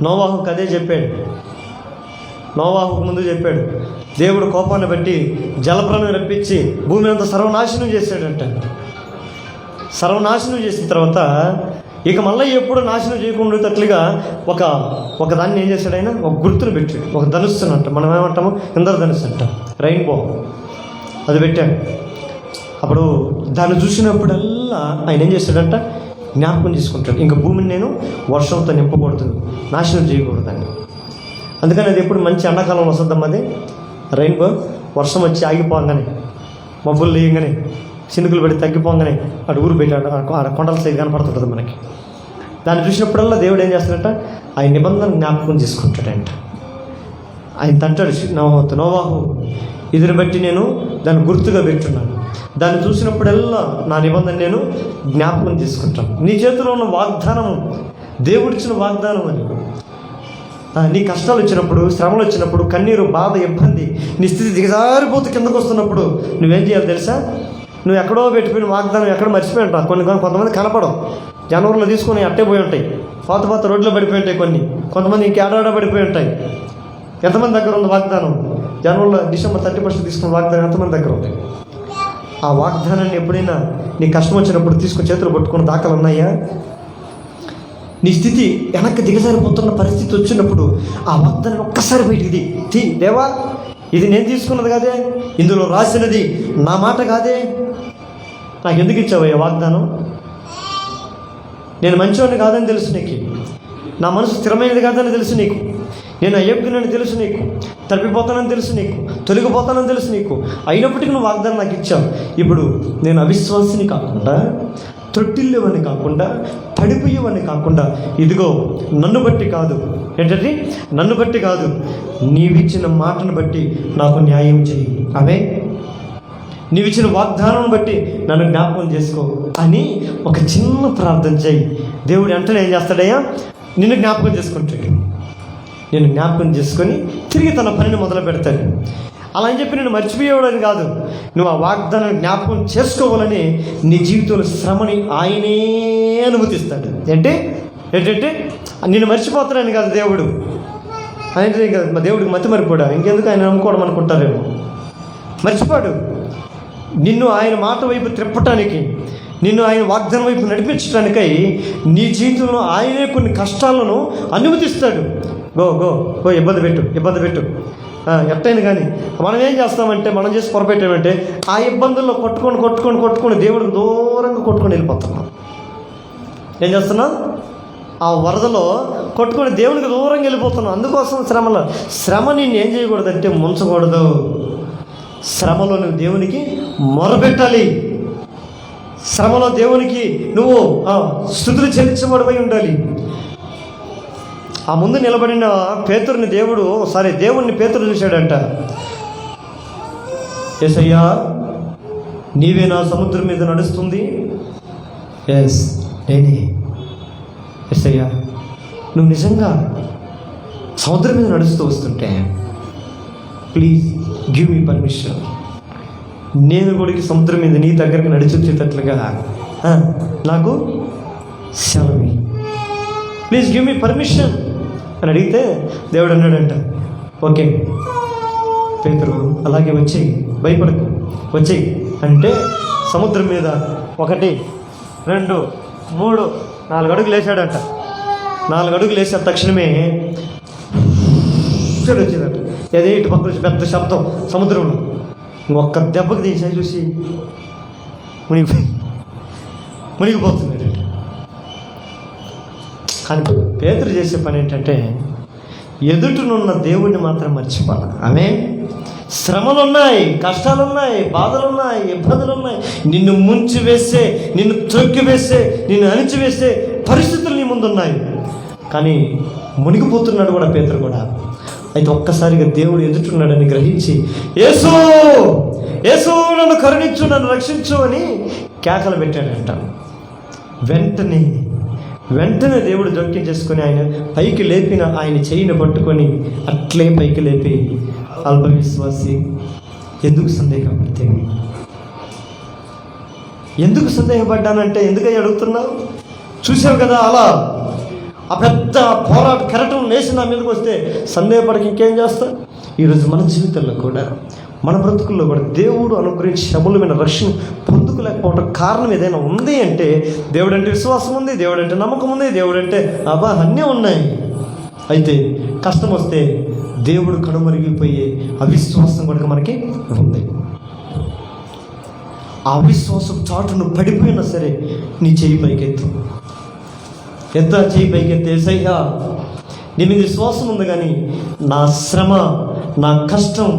నోవాహుకు అదే చెప్పాడు. నోవాహుకు ముందు చెప్పాడు, దేవుడు కోపాన్ని బట్టి జలప్రలయం రప్పించి భూమి అంతా సర్వనాశనం చేశాడంట. సర్వనాశనం చేసిన తర్వాత ఇక మళ్ళీ ఎప్పుడు నాశనం చేయకుండాట్లుగా ఒక దాన్ని ఏం చేశాడు ఆయన? ఒక గుర్తును పెట్టాడు, ఒక ధనుస్సును అంట, మనం ఏమంటాము? ఇంద్రధనుస్సు అంట, రెయిన్బో, అది పెట్టాడు. అప్పుడు దాన్ని చూసినప్పుడల్లా ఆయన ఏం చేశాడంట? జ్ఞాపకం చేసుకుంటాడు, ఇంకా భూమిని నేను వర్షంతో నింపకూడదు, నాశనం చేయకూడదని. అందుకని అది ఎప్పుడు మంచి ఎండాకాలంలో వస్తుందమ్మా, అది రెయిన్బో. వర్షం వచ్చి ఆగిపోగానే, మబ్బులు లేయగానే, చినుకులు పడి తగ్గిపోగానే అటు ఊరు పెట్టాడు, ఆ కొండల సైడ్ కనపడుతుంటుంది మనకి. దాన్ని చూసినప్పుడల్లా దేవుడు ఏం చేస్తాడంట? ఆయన నిబంధన జ్ఞాపకం చేసుకుంటాడంట. ఆయన తంటాడు నోవాహు, ఇదిని బట్టి నేను దాన్ని గుర్తుగా పెట్టున్నాను, దాన్ని చూసినప్పుడల్లా నా నిబంధన నేను జ్ఞాపకం చేసుకుంటాను. నీ చేతిలో ఉన్న వాగ్దానము దేవుడిచ్చిన వాగ్దానం అని. నీ కష్టాలు వచ్చినప్పుడు, శ్రమలు వచ్చినప్పుడు, కన్నీరు, బాధ, ఇబ్బంది, నీ స్థితి దిగజారిపోతూ కిందకు వస్తున్నప్పుడు నువ్వేం చేయాలి తెలుసా? నువ్వు ఎక్కడో పెట్టిపోయిన వాగ్దానం ఎక్కడో మర్చిపోయి ఉంటావు. కొంతమంది కనపడవు, జనవరిలో తీసుకొని అట్టే పోయి ఉంటాయి, పాత రోడ్లో పడిపోయి ఉంటాయి, కొంతమంది ఇంకేడాడో పడిపోయి ఉంటాయి. ఎంతమంది దగ్గర ఉంది వాగ్దానం? జనవరిలో డిసెంబర్ 31 తీసుకున్న వాగ్దానం ఎంతమంది దగ్గర ఉంది? ఆ వాగ్దానాన్ని ఎప్పుడైనా నీ కష్టం వచ్చినప్పుడు తీసుకుని చేతులు పట్టుకున్న దాఖలు ఉన్నాయా? నీ స్థితి వెనక్కి దిగజారిపోతున్న పరిస్థితి వచ్చినప్పుడు ఆ వాగ్దానం ఒక్కసారి బయటికి తీ, దేవా ఇది నేను తీసుకున్నది కాదే, ఇందులో రాసినది నా మాట కాదే, నాకు ఎందుకు ఇచ్చావయ్యా వాగ్దానం? నేను మంచివాడిని కాదని తెలుసు నీకు, నా మనసు స్థిరమైనది కాదని తెలుసు నీకు, నేను అయోగ్యునని తెలుసు నీకు, తప్పిపోతానని తెలుసు నీకు, తొలగిపోతానని తెలుసు నీకు, అయినప్పటికీ నువ్వు వాగ్దానం నాకు ఇచ్చావు. ఇప్పుడు నేను అవిశ్వాసిని కాకుండా, తొట్టిల్లేవని కాకుండా, పడిపోయేవని కాకుండా, ఇదిగో నన్ను బట్టి కాదు, ఏంటంటే నన్ను బట్టి కాదు, నీవిచ్చిన మాటను బట్టి నాకు న్యాయం చేయి, అవే నీవిచ్చిన వాగ్దానం బట్టి నన్ను జ్ఞాపకం చేసుకో అని ఒక చిన్న ప్రార్థన చేయి. దేవుడు వెంటనే ఏం చేస్తాడయ్యా? నిన్ను జ్ఞాపకం చేసుకుంటాడు. నేను జ్ఞాపకం చేసుకొని తిరిగి తన పనిని మొదలు పెడతాడు. అలా అని చెప్పి నేను మర్చిపోయేవాడని కాదు, నువ్వు ఆ వాగ్దానాన్ని జ్ఞాపకం చేసుకోవాలని నీ జీవితంలో శ్రమని ఆయనే అనుమతిస్తాడు. ఏంటంటే నేను మర్చిపోతానని కాదు దేవుడు, ఆయన ఇంకా మా దేవుడికి మతి మరిపోడా, ఇంకెందుకు ఆయన నమ్ముకోవడం అనుకుంటారేమో. మర్చిపోడు. నిన్ను ఆయన మాట వైపు త్రిప్పటానికి, నిన్ను ఆయన వాగ్దానం వైపు నడిపించడానికై నీ జీవితంలో ఆయనే కొన్ని కష్టాలను అనుమతిస్తాడు. గో ఇబ్బంది పెట్టు ఎట్టయినా కానీ మనం ఏం చేస్తామంటే, మనం చేసి పొరపెట్టామంటే ఆ ఇబ్బందుల్లో కొట్టుకొని దేవుడికి దూరంగా కొట్టుకొని వెళ్ళిపోతున్నాం. ఏం చేస్తున్నాం? ఆ వరదలో కొట్టుకొని దేవునికి దూరంగా వెళ్ళిపోతున్నాం. అందుకోసం శ్రమ నిన్ను ఏం చేయకూడదంటే ముంచకూడదు. శ్రమలో నువ్వు దేవునికి మొరపెట్టాలి. శ్రమలో దేవునికి నువ్వు స్తుతులు చెల్లించబడిపోయి ఉండాలి. ఆ ముందు నిలబడిన పేతురుని దేవుణ్ణి పేతురు చూశాడంట. యేసయ్యా, నీవే నా సముద్రం మీద నడుస్తుంది. ఎస్, నేనే. యేసయ్యా, నువ్వు నిజంగా సముద్రం మీద నడుస్తూ వస్తుంటే ప్లీజ్ గివ్ మీ పర్మిషన్. నేను కూడా సముద్రం మీద నీ దగ్గరికి నడిచి వచ్చేటట్లుగా నాకు సెలవు, ప్లీజ్ గివ్ మీ పర్మిషన్ అని అడిగితే దేవుడు అన్నాడంట, ఓకే పేతురు, అలాగే వచ్చేయి, భయపడకు, వచ్చేయి అంటే సముద్రం మీద 1, 2, 3, 4 అడుగులు వేసాడంట. 4 అడుగులు వేసే తక్షణమే వచ్చేదంట. అదే ఇటు పక్కన పెద్ద శబ్దం సముద్రంలో. ఒక్క దెబ్బకి తీసి చూసి మునిగిపోతున్నాడు. కానీ పేతురు చేసే పని ఏంటంటే ఎదుటనున్న దేవుణ్ణి మాత్రం మర్చిపోవాలి. ఆమె శ్రమలున్నాయి, కష్టాలున్నాయి, బాధలున్నాయి, ఇబ్బందులున్నాయి, నిన్ను ముంచి వేసే, నిన్ను త్రొక్కి వేసే, నిన్ను అణిచివేసే పరిస్థితులు నీ ముందున్నాయి. కానీ మునిగిపోతున్నాడు కూడా పేతురు కూడా. అయితే ఒక్కసారిగా దేవుడు ఎదుటున్నాడని గ్రహించి యేసు, యేసు నన్ను కరుణించు, నన్ను రక్షించు అని కేకలు పెట్టాడంట. వెంటనే దేవుడు జోక్యం చేసుకొని ఆయన పైకి లేపిన ఆయన చెయ్యిని పట్టుకొని అట్లే పైకి లేపి, అల్పవిశ్వాసి, ఎందుకు సందేహపడితే? ఎందుకు సందేహపడ్డానంటే ఎందుకై అడుగుతున్నావు? చూసావు కదా అలా ఆ పెద్ద పోరాట కెరటం వేసి నా మీదకి వస్తే సందేహపడక ఇంకేం చేస్తా? ఈరోజు మన జీవితంలో కూడా, మన బ్రతుకుల్లో కూడా దేవుడు అనుగ్రహించి శమూలమైన రక్షణ పొందుకోలేకపోవడం కారణం ఏదైనా ఉంది అంటే దేవుడు అంటే విశ్వాసం ఉంది, దేవుడు అంటే నమ్మకం ఉంది, దేవుడు అంటే అన్నీ ఉన్నాయి. అయితే కష్టం వస్తే దేవుడు కనుమరిగిపోయే అవిశ్వాసం కూడా మనకి ఉంది. ఆ అవిశ్వాసం చాటును పడిపోయినా సరే నీ చెయ్యి పైకెత్తు, చెయ్యి పైకెత్తే, యేసయ్యా నీ మీద విశ్వాసం ఉంది, కానీ నా శ్రమ, నా కష్టం,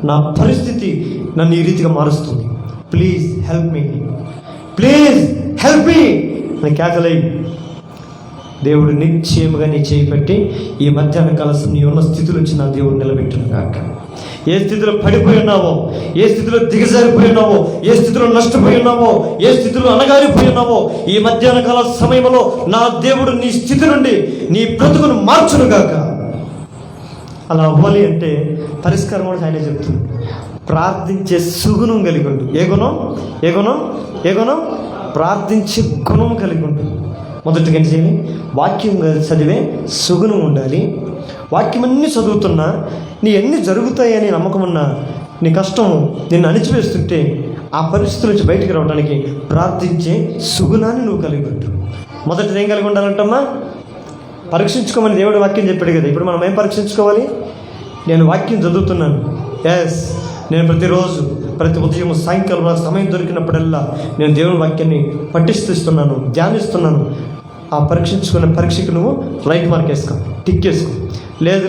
నా పరిస్థితి నన్ను ఈ రీతిగా మారుస్తుంది, please help me, please help me అని కేకలై దేవుడు నిశ్చయముగా నీ చేయి పెట్టి ఈ మధ్యాహ్న కాలం నీ ఉన్న స్థితిలో వచ్చి నా దేవుడు నిలబెట్టును కాక. ఏ స్థితిలో పడిపోయి ఉన్నావో, ఏ స్థితిలో దిగజారిపోయి ఉన్నావో, ఏ స్థితిలో నష్టపోయి ఉన్నావో, ఏ స్థితిలో అనగారిపోయి ఉన్నావో, ఈ మధ్యాహ్న కాల సమయంలో నా దేవుడు నీ స్థితి నుండి నీ బ్రతుకును మార్చును గాక. అలా అవ్వాలి అంటే పరిష్కారం కూడా ఆయనే చెప్తుంది. ప్రార్థించే సుగుణం కలిగి ఉండు. ఏ గుణం? ప్రార్థించే గుణం కలిగి ఉండు. మొదటిగా ఏం చేయాలి? వాక్యం చదివే సుగుణం ఉండాలి. వాక్యం అన్నీ చదువుతున్నా, నీ ఎన్ని జరుగుతాయని నమ్మకం ఉన్నా, నీ కష్టం నిన్ను అణిచివేస్తుంటే ఆ పరిస్థితి నుంచి బయటికి రావడానికి ప్రార్థించే సుగుణాన్ని నువ్వు కలిగి ఉండు. మొదటిది ఏం కలిగి ఉండాలంటమ్మా? పరీక్షించుకోమని దేవుడు వాక్యం చెప్పాడు కదా. ఇప్పుడు మనం ఏం పరీక్షించుకోవాలి? నేను వాక్యం చదువుతున్నాను, ఎస్, నేను ప్రతిరోజు ప్రతి ఉదయం సాయంకాలం సమయం దొరికినప్పుడల్లా నేను దేవుని వాక్యాన్ని పఠిస్తున్నాను, ధ్యానిస్తున్నాను. ఆ పరీక్షించుకునే పరీక్షకి నువ్వు రైట్ మార్క్ వేసుకో, టిక్ వేసుకో. లేదు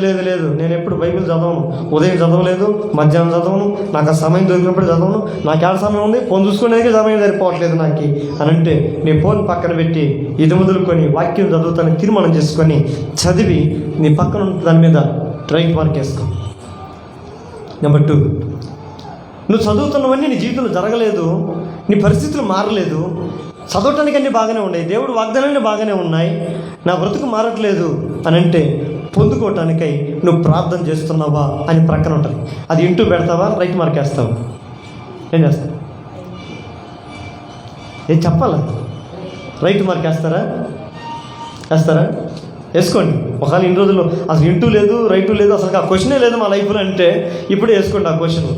నేను ఎప్పుడు బైబిల్ చదవను, ఉదయం చదవలేదు, మధ్యాహ్నం చదవను, నాకు ఆ సమయం దొరికినప్పుడు చదవను, నాకు ఏడ సమయం ఉంది, ఫోన్ చూసుకునేది సమయం సరిపోవట్లేదు నాకు అని అంటే నీ ఫోన్ పక్కన పెట్టి ఇది మొదలుకొని వాక్యం చదువుతానని తీర్మానం చేసుకొని చదివి నీ పక్కన దాని మీద రైట్ మార్క్ వేసుకో. నెంబర్ 2, నువ్వు చదువుతున్నవన్నీ నీ జీవితంలో జరగలేదు, నీ పరిస్థితులు మారలేదు, చదవటానికి అన్నీ బాగానే ఉన్నాయి, దేవుడు వాగ్దానాన్ని బాగానే ఉన్నాయి, నా బ్రతుకు మారట్లేదు అని అంటే పొందుకోవటానికై నువ్వు ప్రార్థన చేస్తున్నావా అని ప్రక్కన ఉంటుంది. అది ఇంటూ పెడతావా, రైట్ మార్క్ వేస్తావా, ఏం చేస్తావు? ఏం చెప్పాలా? రైట్ మార్క్ వేస్తారా? వేసుకోండి. ఒకవేళ ఇన్ని రోజుల్లో అసలు ఇంటూ లేదు, రైటు లేదు, అసలు ఆ క్వశ్చనే లేదు మా లైఫ్లో అంటే ఇప్పుడే వేసుకోండి. ఆ క్వశ్చన్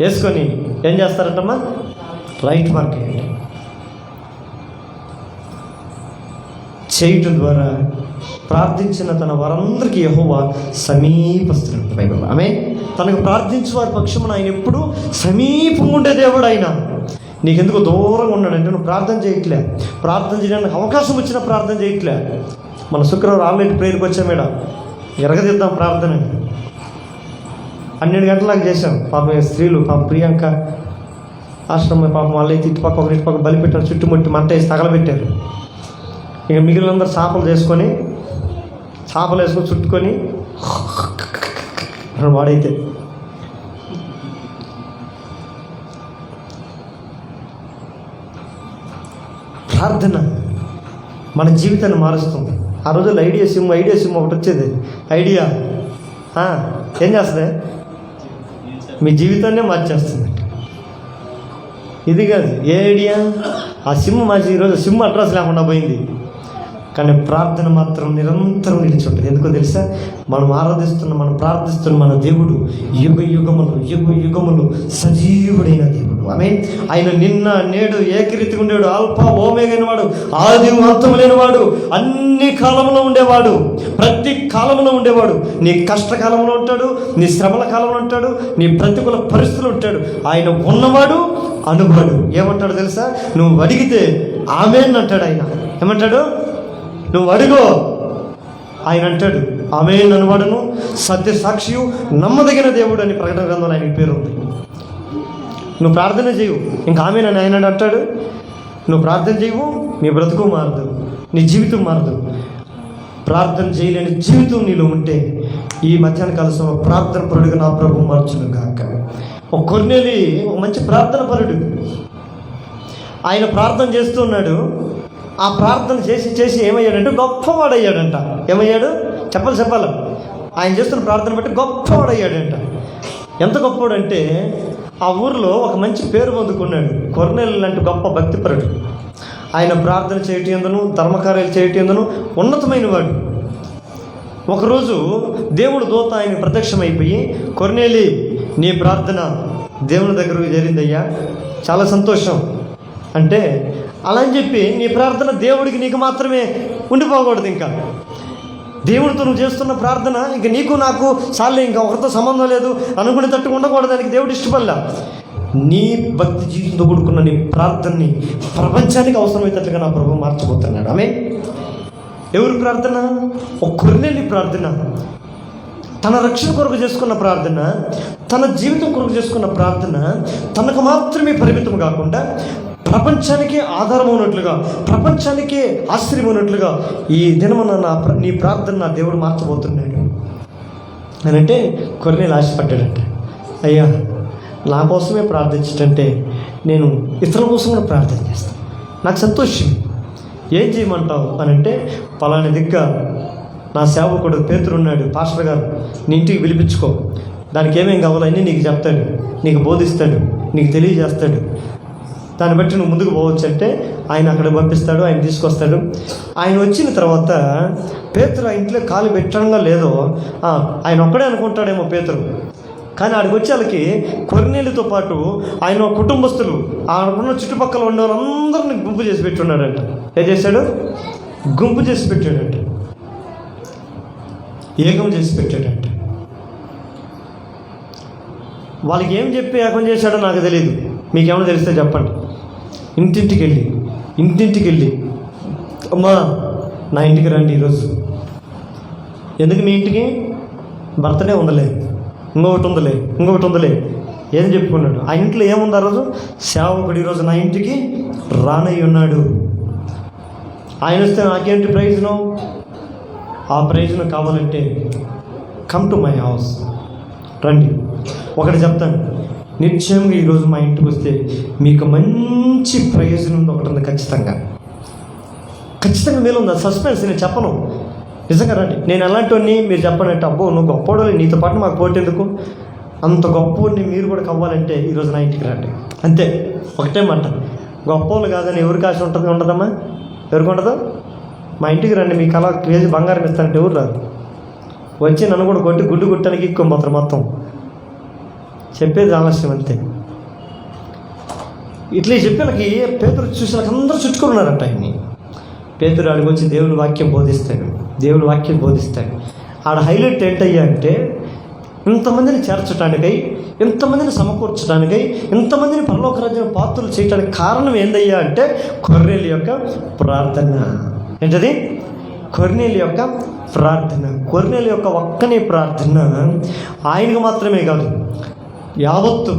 వేసుకొని ఏం చేస్తారంటమ్మా? రైట్ మార్క్ వేయండి. చేయటం ద్వారా ప్రార్థించిన తన వారందరికీ యెహోవా సమీపస్తుడు. బైబిల్ ఆమె తనకు ప్రార్థించే వారి పక్షమున ఆయన ఎప్పుడు సమీపంగా ఉండే దేవుడు. ఆయన నీకెందుకు దూరంగా ఉన్నాడంటే నువ్వు ప్రార్థన చేయట్లే, ప్రార్థన చేయడానికి అవకాశం వచ్చినా ప్రార్థన చేయట్లే. మన శుక్రవారం ఆల్రెడీ ప్రేయర్కి వచ్చాం, మేడం ఎరగదిద్దాం ప్రార్థన. 12 గంటలకు చేశాం. పాపం స్త్రీలు, పాపం ప్రియాంక ఆశ్రమం పాపం వాళ్ళైతే ఇటుపక్క ఒక ఇటుపక్క బలి పెట్టారు, చుట్టుముట్టి మంట వేసి తగలబెట్టారు. ఇక మిగిలినందరూ చేపలు వేసుకొని చుట్టుకొని వాడైతే ప్రార్థన మన జీవితాన్ని మారుస్తుంది. ఆ రోజుల్లో ఐడియా సిమ్ ఒకటి వచ్చేది. ఐడియా ఏం చేస్తుంది? మీ జీవితాన్నే మార్చేస్తుంది. ఇది కాదు, ఏ ఐడియా? ఆ సిమ్ మార్చి ఈరోజు సిమ్ అడ్రస్ లేకుండా పోయింది. కానీ ప్రార్థన మాత్రం నిరంతరం నిలిచి ఉంటుంది. ఎందుకో తెలుసా? మనం ప్రార్థిస్తున్న మన దేవుడు యుగ యుగములు సజీవుడైన దేవుడు. ఆయన నిన్న నేడు ఏకరీతిగా ఉండేవాడు. ఆల్ఫా ఓమేగా వాడు, ఆది అంతం లేనివాడు, అన్ని కాలంలో ఉండేవాడు, ప్రతి కాలంలో ఉండేవాడు. నీ కష్టకాలంలో ఉంటాడు, నీ శ్రమల కాలంలో ఉంటాడు, నీ ప్రతికూల పరిస్థితులు ఉంటాడు. ఆయన ఉన్నవాడు, అనువాడు. ఏమంటాడు తెలుసా? నువ్వు అడిగితే ఆమేన్ అంటాడు. ఆయన ఏమంటాడు? నువ్వు అడుగో, ఆయన అంటాడు ఆమేన్ అనువాడును, సత్య సాక్షియు, నమ్మదగిన దేవుడు అని ప్రకటన గ్రంథంలో ఆయనకి పేరు ఉంది. నువ్వు ప్రార్థన చేయవు, ఇంకా ఆమేన్ అని ఆయన అంటాడు. నువ్వు ప్రార్థన చేయవు, నీ బ్రతుకు మారదు, నీ జీవితం మారదు. ప్రార్థన చేయలేని జీవితం నీలో ఉంటే ఈ మధ్యాహ్న కాల సమయంలో ప్రార్థన పరుడుగా నా ప్రభు మార్చును గాక. ఒక కొర్నేలి ఒక మంచి ప్రార్థన పరుడు. ఆయన ప్రార్థన చేస్తున్నాడు. ఆ ప్రార్థన చేసి ఏమయ్యాడంటే గొప్పవాడయ్యాడంట. ఏమయ్యాడు? చెప్పాలి. ఆయన చేస్తున్న ప్రార్థన బట్టి గొప్పవాడయ్యాడంట. ఎంత గొప్పవాడంటే ఆ ఊరిలో ఒక మంచి పేరు పొందుకున్నాడు. కొర్నేలి లాంటి గొప్ప భక్తిపరుడు. ఆయన ప్రార్థన చేయటం ఎందును, ధర్మకార్యాలు చేయటం ఎందును ఉన్నతమైన వాడు. ఒకరోజు దేవుడు దూత ఆయన ప్రత్యక్షమైపోయి, కొర్నేలి, నీ ప్రార్థన దేవుని దగ్గరకు చేరిందయ్యా, చాలా సంతోషం అంటే, అలా అని చెప్పి నీ ప్రార్థన దేవుడికి నీకు మాత్రమే ఉండిపోకూడదు. ఇంకా దేవుడితో నువ్వు చేస్తున్న ప్రార్థన ఇంక నీకు నాకు చాలే, ఇంకా ఒకరితో సంబంధం లేదు అనుకునేటట్టు ఉండకూడదు. దానికి దేవుడు ఇష్టపడలా. నీ భక్తి జీవితంతో కూడుకున్న నీ ప్రార్థనని ప్రపంచానికి అవసరమైనట్లుగా నా ప్రభు మార్చబోతున్నాడు. ఎవరి ప్రార్థన? ఒక కొర్నేలి ప్రార్థన, తన రక్షణ కొరకు చేసుకున్న ప్రార్థన, తన జీవితం కొరకు చేసుకున్న ప్రార్థన తనకు మాత్రమే పరిమితం కాకుండా ప్రపంచానికే ఆధారం ఉన్నట్లుగా, ప్రపంచానికే ఆశ్చర్యం ఉన్నట్లుగా ఈ దినమున నీ ప్రార్థన నా దేవుడు మార్చబోతున్నాడు అని అంటే కొర్నేలి ఆశపడ్డాడంట. అయ్యా, నా కోసమే ప్రార్థించటంటే నేను ఇతరుల కోసం కూడా ప్రార్థన చేస్తాను, నాకు సంతోషం. ఏం చేయమంటావు అని అంటే, పలానా దిగ్గ నా సేవకుడు పేతురు ఉన్నాడు, పాస్టర్ గారు, నీ ఇంటికి పిలిపించుకో, దానికి ఏమేం కావాలో అన్నీ నీకు చెప్తాడు, నీకు బోధిస్తాడు, నీకు తెలియజేస్తాడు, దాన్ని బట్టి నువ్వు ముందుకు పోవచ్చు అంటే ఆయన అక్కడ పంపిస్తాడు. ఆయన తీసుకొస్తాడు. ఆయన వచ్చిన తర్వాత పేతురు ఆ ఇంట్లో కాలు పెట్టడంగా లేదో ఆయన ఒక్కడే అనుకుంటాడేమో పేతురు. కానీ ఆడికి వచ్చే వాళ్ళకి కొర్నేలితో పాటు ఆయన కుటుంబస్తులు, ఆడుకున్న చుట్టుపక్కల ఉండే వాళ్ళందరినీ గుంపు చేసి పెట్టున్నాడంట. ఏం చేశాడు? గుంపు చేసి పెట్టాడంట, ఏకం చేసి పెట్టాడంట. వాళ్ళకి ఏం చెప్పి ఏకం చేశాడో నాకు తెలియదు, మీకేమైనా తెలిస్తే చెప్పండి. ఇంటింటికి వెళ్ళి అమ్మా నా ఇంటికి రండి ఈరోజు. ఎందుకు మీ ఇంటికి? బర్త్డే ఉందలే, ఇంకొకటి ఉందలే ఏం చెప్పుకున్నాడు. ఆ ఇంట్లో ఏముంది? ఆ రోజు సేవకుడు ఈరోజు నా ఇంటికి రానయ్య ఉన్నాడు. ఆయన వస్తే నాకేంటి ప్రయోజనం? ఆ ప్రయోజనం కావాలంటే కమ్ టు మై హౌస్, రండి. ఒకటి చెప్తాను, నిశ్చయంగా ఈరోజు మా ఇంటికి వస్తే మీకు మంచి ప్రయోజనం ఉంది. ఒకటి ఉంది, ఖచ్చితంగా మేలుంది. సస్పెన్స్ నేను చెప్పను, నిజంగా రండి. నేను అలాంటివన్నీ మీరు చెప్పనంటే, అబ్బో నువ్వు గొప్పవాడు, నీతో పాటు మాకు పోటీ ఎందుకు, అంత గొప్పవాడిని మీరు కూడా కావాలంటే ఈరోజు నా ఇంటికి రండి. అంతే, ఒకటే మాట. గొప్పవాళ్ళు కాదని ఎవరికి ఆశ ఉండదమ్మా? ఎవరికి ఉండదు? మా ఇంటికి రండి, మీకు అలా కేజీ బంగారం ఇస్తానంటే ఎవరు రాదు. వచ్చి నన్ను కూడా కొట్టి గుడ్డు గుట్టడానికి ఎక్కువ మొత్తం చెప్పేది ఆలస్యం. అంతే. ఇట్లా చెప్పేళ్ళకి పేతురు చూసి అందరూ చుట్టుకున్నారంట ఆయన్ని. పేతురు ఆడికి వచ్చి దేవుని వాక్యం బోధిస్తాడు. ఆడ హైలైట్ ఏంటయ్యా అంటే, ఇంతమందిని చేర్చడానికై, ఇంతమందిని సమకూర్చడానికై, ఇంతమందిని పరలోక రాజ్యం పాత్రలు చేయడానికి కారణం ఏందయ్యా అంటే కొర్నేలి యొక్క ప్రార్థన. ఏంటది? కొర్నేలి యొక్క ప్రార్థన. కొర్నేలి యొక్క ఒక్కని ప్రార్థన ఆయనకు మాత్రమే కాదు, యావత్తు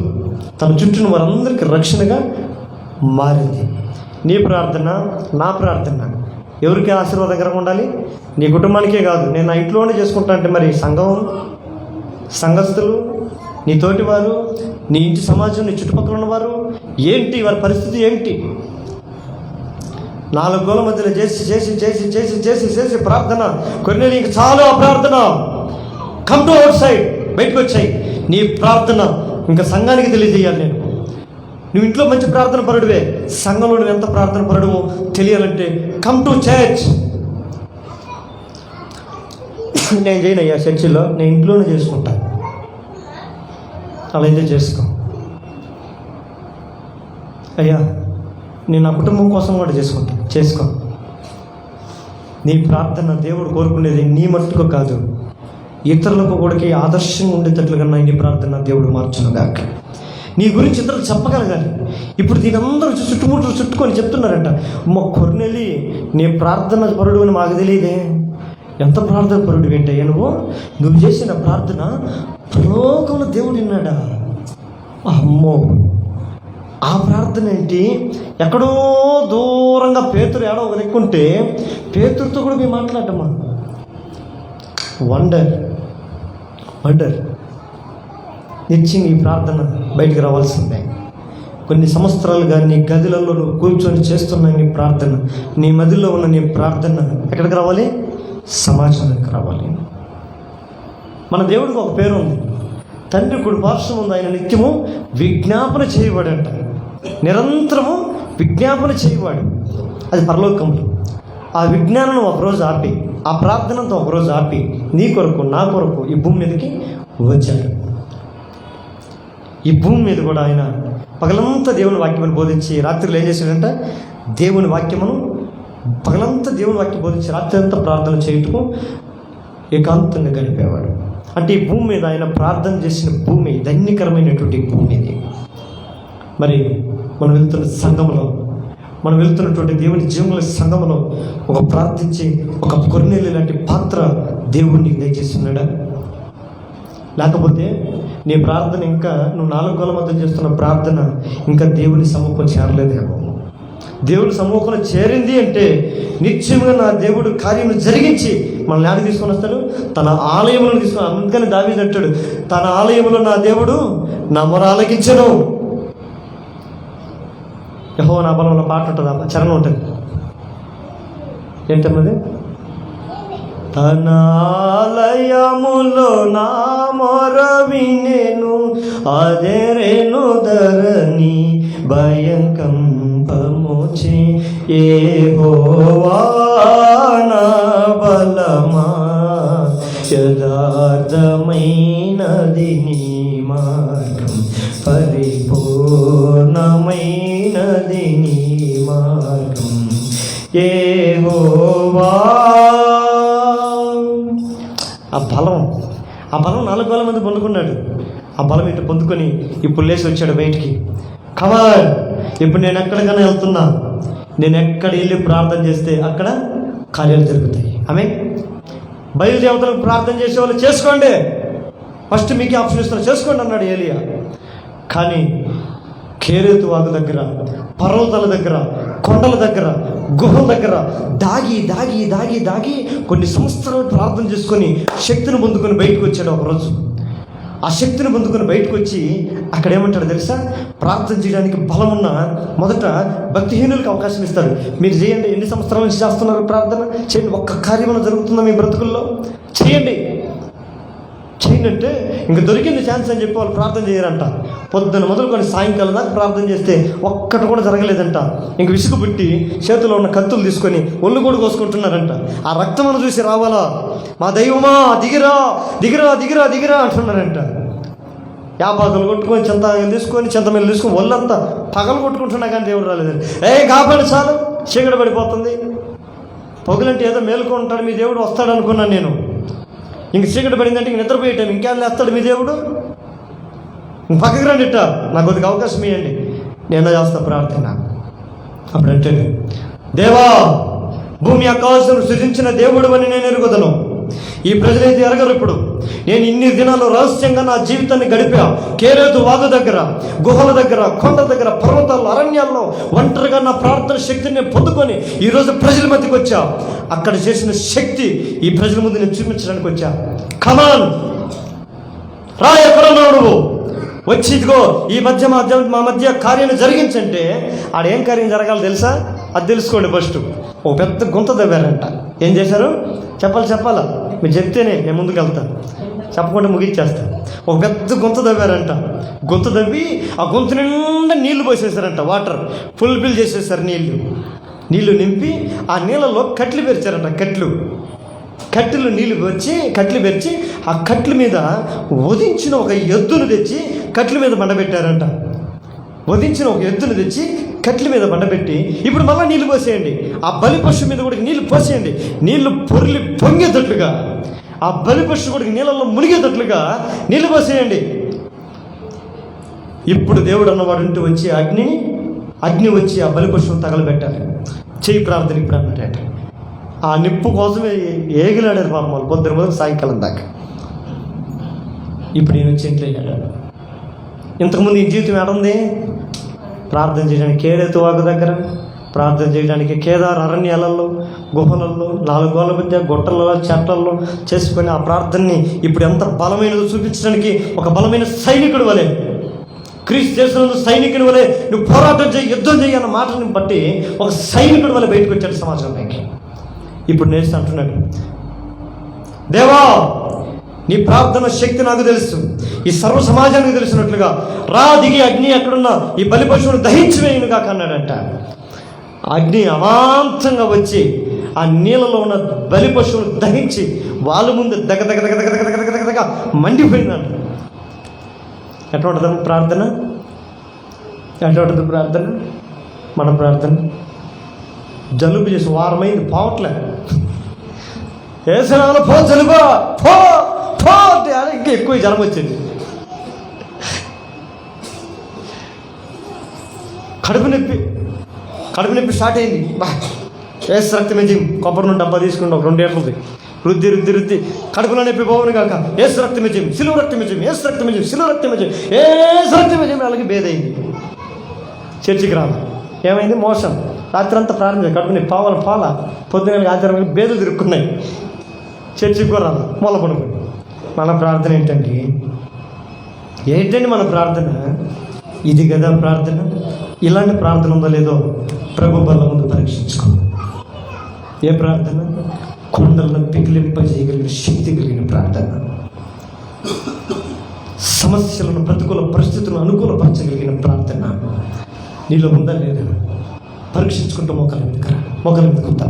తన చుట్టూ వారందరికీ రక్షణగా మారింది. నీ ప్రార్థన, నా ప్రార్థన ఎవరికి ఆశీర్వాదకరంగా ఉండాలి? నీ కుటుంబానికే కాదు. నేను నా ఇంట్లోనే చేసుకుంటా అంటే మరి సంఘం, సంఘస్థులు, నీ తోటివారు, నీ ఇంటి సమాజం, నీ చుట్టుపక్కల ఉన్నవారు ఏంటి, వారి పరిస్థితి ఏంటి? 4 గోల మధ్యలో చేసి చేసి చేసి చేసి చేసి చేసి ప్రార్థన. కొర్నేలికి చాలు ఆ ప్రార్థన. కమ్ టు అవుట్ సైడ్, బయటకు వచ్చాయి. నీ ప్రార్థన ఇంకా సంఘానికి తెలియజేయాలి. నువ్వు ఇంట్లో మంచి ప్రార్థన పరుడువే, సంఘంలో నువ్వు ఎంత ప్రార్థన పరుడువో తెలియాలంటే కమ్ టు చర్చ్. నేను చేయను అయ్యా చర్చిలో, నేను ఇంట్లోనే చేసుకుంటా. అలా అయితే చేసుకో అయ్యా, నేను నా కుటుంబం కోసం కూడా చేసుకో. నీ ప్రార్థన దేవుడు కోరుకునేది నీ మట్టుకు కాదు, ఇతరులకు కూడా ఆదర్శంగా ఉండేటట్లుగా నీ ప్రార్థన దేవుడు మార్చునుగాక. నీ గురించి ఇతరులు చెప్పగలగాలి. ఇప్పుడు దీని అందరూ చుట్టుకొని చెప్తున్నారంట, మా కొర్నేలి నీ ప్రార్థన పరుడు అని మాకు తెలియదే. ఎంత ప్రార్థన పరుడు ఏంటయ్యా నువ్వు చేసిన ప్రార్థన పరలోకంలో దేవుడు విన్నాడా? అమ్మో, ఆ ప్రార్థన ఏంటి? ఎక్కడో దూరంగా పేతురు ఏడో ఒక దిక్కుంటే పేతురుతో కూడా మేము మాట్లాడమ్మా. వండర్ నిత్యంగా ఈ ప్రార్థన బయటికి రావాల్సిందే. కొన్ని సంవత్సరాలుగా నీ గదిలలో నువ్వు కూర్చొని చేస్తున్న నీ ప్రార్థన, నీ మదిలో ఉన్న నీ ప్రార్థన ఎక్కడికి రావాలి? సమాజానికి రావాలి. మన దేవుడికి ఒక పేరు ఉంది, తండ్రి కుడి పార్శ్వం ఉంది. ఆయన నిత్యము విజ్ఞాపన చేయవాడంట, నిరంతరము విజ్ఞాపన చేయవాడు. అది పరలోకంలో. ఆ విజ్ఞానం ఒకరోజు ఆపి, ఆ ప్రార్థనతో ఒకరోజు ఆపి నీ కొరకు, నా కొరకు ఈ భూమి మీదకి వచ్చాడు. ఈ భూమి మీద కూడా ఆయన పగలంతా దేవుని వాక్యమును బోధించి రాత్రిలో ఏం చేశాడంట? దేవుని వాక్యమును పగలంతా దేవుని వాక్యం బోధించి రాత్రి అంతా ప్రార్థన చేయటము ఏకాంతంగా గడిపేవాడు. అంటే ఈ భూమి మీద ఆయన ప్రార్థన చేసిన భూమి ధన్యకరమైనటువంటి భూమి ఇది. మరి మనం వెళ్తున్న సంఘంలో, మనం వెళ్తున్నటువంటి దేవుని జీవన సంఘంలో ఒక ప్రార్థించి ఒక కొర్నేలి లాంటి పాత్ర దేవుడిని దయచేస్తున్నాడా? లేకపోతే నీ ప్రార్థన ఇంకా నువ్వు 4 గోల మధ్య చేస్తున్న ప్రార్థన ఇంకా దేవుని సముఖం చేరలేదేమో. దేవుని సముఖంలో చేరింది అంటే నిత్యంగా నా దేవుడు కార్యం జరిగించి మనల్ని ఆడికి తీసుకొని వస్తాడు, తన ఆలయంలో తీసుకొని. అందుకని దావీదు అంటాడు, తన ఆలయంలో నా దేవుడు నా మొర ఆలకించెను. యెహోవా నా బలంలో పాట ఉంటుంది, ఆ చరణం ఉంటుంది. ఏంటన్నది? తన ఆలయములో నా మొర వినెను, అదెరెను ధరణి భయంకంపముచే. యెహోవా నా బలమా, యథార్థమైనది నీ మార్గం, పరిపూర్ణమైనది నీ మార్గం. యెహోవా. ఆ బలం 4 గోల మంది పొందుకున్నాడు. ఆ బలం ఇటు పొందుకొని ఇప్పుడు లేచి వచ్చాడు బయటికి. కమాన్, ఇప్పుడు నేను ఎక్కడికైనా వెళ్తున్నా, నేను ఎక్కడ వెళ్ళి ప్రార్థన చేస్తే అక్కడ కార్యాలు జరుగుతాయి. ఆమె బయలుదేవతలకు ప్రార్థన చేసే వాళ్ళు చేసుకోండి, ఫస్ట్ మీకే ఆప్షన్ ఇస్తున్నారు, చేసుకోండి అన్నాడు ఏలియా. కానీ కేరేతు వాగు దగ్గర, పర్వతాల దగ్గర, కొండల దగ్గర, గుహల దగ్గర దాగి దాగి దాగి దాగి కొన్ని సంవత్సరాలు ప్రార్థన చేసుకొని శక్తిని పొందుకొని బయటకు వచ్చాడు ఒకరోజు. ఆ శక్తిని పొందుకొని బయటకు వచ్చి అక్కడ ఏమంటాడు తెలుసా? ప్రార్థన చేయడానికి బలం ఉన్న మొదట భక్తిహీనులకు అవకాశం ఇస్తాడు. మీరు చేయండి, ఎన్ని సంవత్సరాల నుంచి చేస్తున్నారు ప్రార్థన, చేయండి, ఒక్క కార్యమన జరుగుతుందా మీ బ్రతుకుల్లో? చేయండి అంటే ఇంక దొరికింది ఛాన్స్ అని చెప్పి వాళ్ళు ప్రార్థన చేయరంట. పొద్దున మొదలుకొని సాయంకాలం దాకా ప్రార్థన చేస్తే ఒక్కటి కూడా జరగలేదంట. ఇంక విసుగు పుట్టి చేతిలో ఉన్న కత్తులు తీసుకొని ఒళ్ళు కూడా కోసుకుంటున్నారంట. ఆ రక్తమును చూసి రావాలా, మా దైవమా దిగిరా దిగిరా దిగిరా దిగిరా అంటున్నారంట. యాపాకులు కొట్టుకొని చింత తీసుకొని చింతమీలు తీసుకొని ఒళ్ళంతా పగలు కొట్టుకుంటున్నా కానీ దేవుడు రాలేదండి. కాపాడు చాలు, చీకటి పడిపోతుంది. పొగలంటే ఏదో మేలుకుంటాడు మీ దేవుడు, వస్తాడు అనుకున్నాను నేను. ఇంక చీకటి పడిందంటే ఇంక నిద్రపోయేటాం, ఇంకేం లేస్తాడు మీ దేవుడు? పక్కకి రండి, ఇట్ట నాకు కొద్దిగా అవకాశం ఇవ్వండి, నేను చేస్తా ప్రార్థన. అప్పుడు అంటే, దేవా భూమి ఆకాశం సృజించిన దేవుడు అని నేను ఎరుగుదను. ఈ ప్రజలైతే ఎరగరు. ఇప్పుడు నేను ఇన్ని దినాలు రహస్యంగా నా జీవితాన్ని గడిపా. కేరేతు వాగు దగ్గర, గుహల దగ్గర, కొండ దగ్గర, పర్వతాల్లో, అరణ్యాల్లో ఒంటరిగా నా ప్రార్థన శక్తిని నేను పొందుకొని ఈరోజు ప్రజల మధ్యకి వచ్చా. అక్కడ చేసిన శక్తి ఈ ప్రజల ముందు నేను చూపించడానికి వచ్చా. కమాన్ రా, ఎక్కడున్నావు నువ్వు? వచ్చి ఇదిగో ఈ మధ్య మా మధ్య కార్యాన్ని జరిగించంటే ఆడేం కార్యం జరగాలి తెలుసా? అది తెలుసుకోండి. ఫస్ట్ ఓ పెద్ద గుంత తవ్వారంట. ఏం చేశారు? చెప్పాలా? మీరు చెప్తేనే నేను ముందుకు వెళ్తాను, చెప్పకుండా ముగించేస్తాను. ఒక పెద్ద గుంత తవ్వారంట. గుంత తవ్వి ఆ గుంత నిండా నీళ్లు పోసేసారంట. వాటర్ ఫుల్ఫిల్ చేసేసారు. నీళ్లు నింపి ఆ నీళ్ళలో కట్లు పెరిచారంట. కట్టెలు నీళ్లు కట్లు పెరిచి ఆ కట్ల మీద వధించిన ఒక ఎద్దును తెచ్చి కట్ల మీద బండబెట్టారంట. వధించిన ఒక ఎద్దును తెచ్చి కట్ల మీద బండబెట్టి ఇప్పుడు మళ్ళీ నీళ్లు పోసేయండి. ఆ బలి పశువు మీద కూడా నీళ్లు పోసేయండి. నీళ్లు పొంగేటట్లుగా, ఆ బలి పశువు కూడా నీళ్ళల్లో మునిగేటట్లుగా నీళ్లు పోసేయండి. ఇప్పుడు దేవుడు అన్నవాడు వచ్చి అగ్ని వచ్చి ఆ బలి పశువును తగలబెట్టాలి. చెయ్యి ప్రార్థన ఇప్పుడు అన్నాడట. ఆ నిప్పు కోసమే ఏగిలాడారు పాపం వాళ్ళు పొద్దున మొదలు సాయంకాలం దాకా. ఇప్పుడు నేను వచ్చి ఇంట్లో వెళ్ళాడు. ఇంతకుముందు ఈ జీవితం ఏడుంది? ప్రార్థన చేయడానికి కేరేతు వాగు దగ్గర, ప్రార్థన చేయడానికి కేదార్ అరణ్యాలలో, గుహలలో, 4 గోళ్ళ మధ్య, గుట్టలలో, చెట్లలో చేసుకొని ఆ ప్రార్థనని ఇప్పుడు ఎంత బలమైనదో చూపించడానికి ఒక బలమైన సైనికుడు వలె, క్రీస్తు చేసినందుకు సైనికుడి వలె నువ్వు పోరాటం చేయి, యుద్ధం చేయి అన్న మాటని బట్టి ఒక సైనికుడి వలె బయటకు వచ్చాడు సమాజంలోకి. ఇప్పుడు నేను అంటున్నాడు, దేవా నీ ప్రార్థన శక్తి నాకు తెలుసు, ఈ సర్వ సమాజానికి తెలిసినట్లుగా రా దిగి అగ్ని ఎక్కడున్నా ఈ బలి పశువును దహించి వేయను కాక అన్నాడంట. అగ్ని అమాంతంగా వచ్చి ఆ నీళ్ళలో ఉన్న బలి పశువును దహించి వాళ్ళ ముందు దగ్గ మండిపోయిందంట. ఎట్లా ఉంటుంది ప్రార్థన? మన ప్రార్థన జలుబు చేసి వారమైంది పోవట్లే. ఏసనాలు పో జలుబా పో అంటే ఇంకా ఎక్కువ జ్వరం వచ్చింది. కడుపు నొప్పి స్టార్ట్ అయింది. ఏసు రక్తం వేసి కొబ్బరి నుండి డబ్బా తీసుకుంటాం 2 ఏళ్ళది రుద్ది కడుపులో నొప్పి పోవను కాక ఏసు రక్తం వేసి సిలువ రక్తం వేసి ఏసు రక్తం వేసి సిలువ రక్తం వేసి ఏసు రక్తం వేసి అలాగే బేదైంది. చర్చికి రాను ఏమైంది? మోసం. రాత్రి అంతా ప్రారంభించారు. కడుపుని పాల పొద్దున ఆచారం బేదలు తిరుక్కున్నాయి. చర్చికి కూడా రాను మొల పడుకుని. మన ప్రార్థన ఏంటండి మన ప్రార్థన? ఇది కదా ప్రార్థన. ఇలాంటి ప్రార్థన ఉందో లేదో ప్రభు బల్ల ముందు పరీక్షించుకో. ఏ ప్రార్థన? కొండలను పిగిలింపజేయగలిగిన శక్తి కలిగిన ప్రార్థన, సమస్యలను ప్రతికూల పరిస్థితులను అనుకూలపరచగలిగిన ప్రార్థన నీలో ఉందా లేదా పరీక్షించుకుంటూ మొక్కలు ఎందుకుంటా.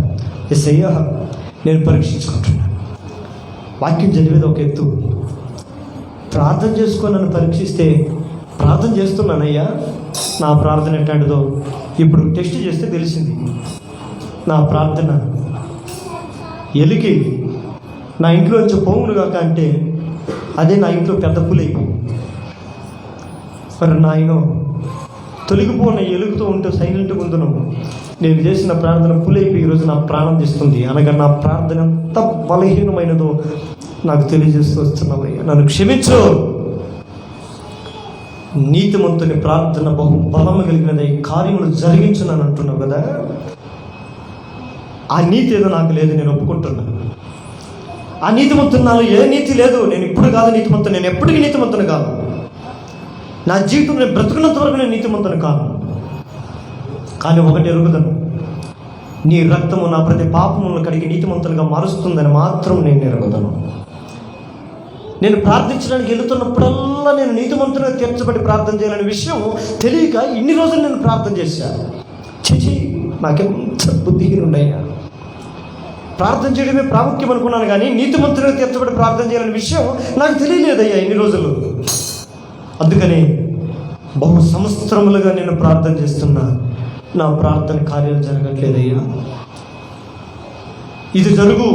యేసయ్యా నేను పరీక్షించుకుంటున్నాను. వాక్యం చదివేది ఒక ఎత్తు, ప్రార్థన చేసుకొని నన్ను పరీక్షిస్తే ప్రార్థన చేస్తున్నానయ్యా, నా ప్రార్థన ఎట్లాంటిదో ఇప్పుడు టెస్ట్ చేస్తే తెలిసింది. నా ప్రార్థన ఎలికి నా ఇంట్లో వచ్చి పోమును కాక అంటే అదే నా ఇంట్లో పెద్ద పులైపోయింది. మరి నాయనో తొలగిపోయిన ఎలుగుతూ ఉంటే సైలెంట్గా ఉందును. నేను చేసిన ప్రార్థన పులైపోయి ఈరోజు నా ప్రాణం తీస్తుంది. అనగా నా ప్రార్థన ఎంత బలహీనమైనదో నాకు తెలియజేస్తూ వస్తున్నావయ్యా, నన్ను క్షమించు. నీతిమంతుని ప్రార్థన బహు బలము కలిగినది, కార్యములు జరిగించునని అంటున్నావు కదా. ఆ నీతి ఏదో నాకు లేదు, నేను ఒప్పుకుంటున్నాను. ఆ నీతిమంతుని నాలో ఏ నీతి లేదు. నేను ఇప్పుడు కాదు నీతిమంతుని, నేను ఎప్పటికీ నీతిమంతుని కాదు. నా జీవితం నేను బ్రతుకున్నంత వరకు నేను నీతిమంతుని కాను. కానీ ఒకటి ఎరుగుదను, నీ రక్తము నా ప్రతి పాపములను కడిగి నీతిమంతులుగా మారుస్తుందని మాత్రం నేను ఎరుగుదను. నేను ప్రార్థించడానికి వెళుతున్నప్పుడల్లా నేను నీతిమంతులుగా తీర్చబడి ప్రార్థన చేయాలనే విషయం తెలియక ఇన్ని రోజులు నేను ప్రార్థన చేశాను. చిచి నాకెంత బుద్ధిహీనుండయ్యా. ప్రార్థన చేయడమే ప్రాముఖ్యం అనుకున్నాను, కానీ నీతిమంతులుగా తీర్చబడి ప్రార్థన చేయాలనే విషయం నాకు తెలియలేదయ్యా ఇన్ని రోజులు. అందుకని బహు సంవత్సరములుగా నేను ప్రార్థన చేస్తున్నా, నా ప్రార్థన కార్యాలు జరగట్లేదయ్యా. ఇది జరుగు,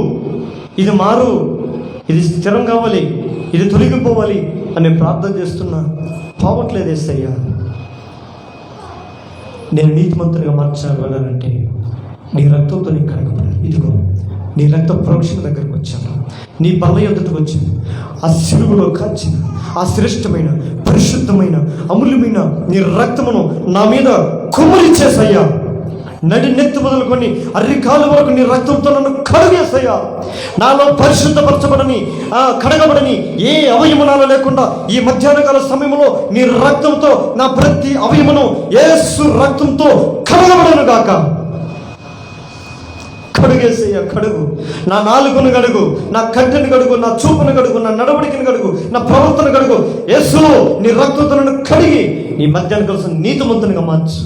ఇది మారు, ఇది స్థిరం కావాలి, ఇది తొలగిపోవాలి అని ప్రార్థన చేస్తున్నా, పోవట్లేదు యేసయ్యా. నేను నీతిమంతునిగా మార్చబడాలంటే నీ రక్తంతో నీకు కడగబడాలి. ఇదిగో నీ రక్త ప్రోక్షణ దగ్గరకు వచ్చాను, నీ బల్ల ఎదుటకు వచ్చాను. ఆ సిలువలో కాచిన ఆ శ్రేష్టమైన పరిశుద్ధమైన అమూల్యమైన నీ రక్తమును నా మీద కుమ్మరిచ్చేసయ్యా. నడి నెత్తి మొదలుకొని అర్రికాలు వరకు నీ రక్తంతో నన్ను కడుగేసయ్యా. నాలో పరిశుద్ధపరచబడని కడగబడని ఏ అవయము నాలో లేకుండా ఈ మధ్యాహ్నకాల సమయంలో నీ రక్తంతో నా ప్రతి అవయమును యేసు రక్తంతో కడగబడను గాక. కడుగేసయ్యా, కడుగు. నా నాలుగును కడుగు, నా కంటిని కడుగు, నా చూపును కడుగు, నా నడవడికను కడుగు, నా ప్రవర్తన కడుగు. యేసు నీ రక్తంతో నన్ను కడిగి నీ మధ్యాహ్నం కోసం నీతిమంతునిగా మార్చు.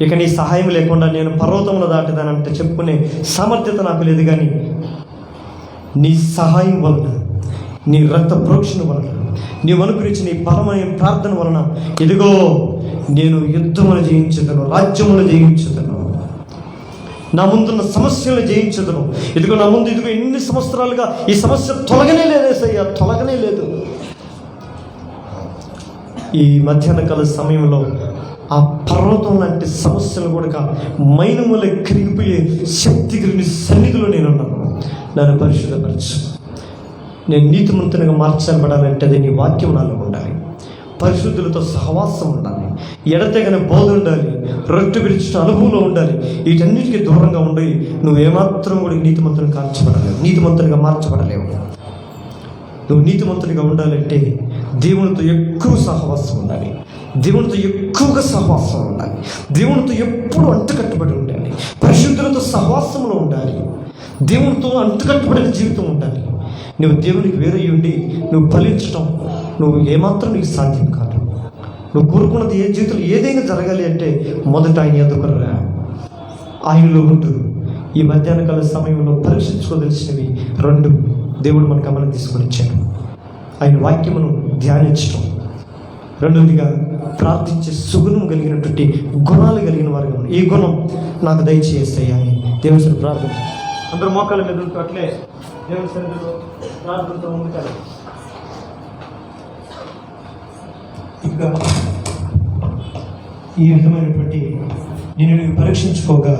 ఇక నీ సహాయం లేకుండా నేను పర్వతంలో దాటిదానంటే చెప్పుకునే సామర్థ్యత నాకు లేదు, కానీ నీ సహాయం వలన, నీ రక్త ప్రోక్షణ వలన, నీవు అనుగ్రహించిన నీ బలమైన ప్రార్థన వలన ఇదిగో నేను యుద్ధములు జయించుదను, రాజ్యములు జయించుదను, నా ముందున్న సమస్యలను జయించుదను. ఇదిగో నా ముందు ఇదిగో ఎన్ని సంవత్సరాలుగా ఈ సమస్య తొలగనే లేదేసయ్యా, తొలగనే లేదు. ఈ మధ్యాహ్నకాల సమయంలో ఆ పర్వతం లాంటి సమస్యలు కూడా మైనముల కరిగిపోయే శక్తి కలిగిన సన్నిధిలో నేనున్నాను. నన్ను పరిశుద్ధపరచు. నేను నీతిమంతునిగా మార్చబడాలంటే అది నీ వాక్యం నాలో ఉండాలి, పరిశుద్ధులతో సహవాసం ఉండాలి, ఎడతెగని బోధ ఉండాలి, రొట్టె విడిచిన అనుభవంలో ఉండాలి. వీటన్నిటికీ దూరంగా ఉండి నువ్వేమాత్రం కూడా నీతిమంతుని మార్చబడలేవు, నీతిమంతునిగా మార్చబడలేవు. నువ్వు నీతిమంతునిగా ఉండాలంటే దేవునితో ఎక్కువ సహవాసం ఉండాలి, దేవునితో ఎక్కువగా సహవాసం ఉండాలి, దేవునితో ఎప్పుడు అంటుకట్టుబడి ఉండాలి, పరిశుద్ధులతో సహవాసంలో ఉండాలి, దేవునితో అంటుకట్టుబడిన జీవితం ఉండాలి. నువ్వు దేవునికి వేరే ఉండి నువ్వు ఫలించటం నువ్వు ఏమాత్రం నీకు సాధ్యం కాదు. నువ్వు కోరుకున్నది ఏ జీవితంలో ఏదైనా జరగాలి అంటే మొదట ఆయన ఎదుగురా, ఆయనలో ఉంటూ ఈ మధ్యాహ్నకాల సమయంలో పరీక్షించుకోదలిసినవి రెండు దేవుడు మన గమనం తీసుకొని ఇచ్చాడు. ఆయన వాక్యమును ధ్యానించడం, రెండవదిగా ప్రార్థించే సుగుణం కలిగినటువంటి గుణాలు కలిగిన వారుగా ఉన్నాయి. ఈ గుణం నాకు దయచేస్తాయి అని దేవుని సన్నిధిలో ప్రార్థన. అందరూ మోకాళ్ళ మీద ఉంటూ అట్లే దేవుని సన్నిధిలో ప్రార్థనతో ఉంటారు. ఇంకా ఈ విధమైనటువంటి నేను పరీక్షించుకోగా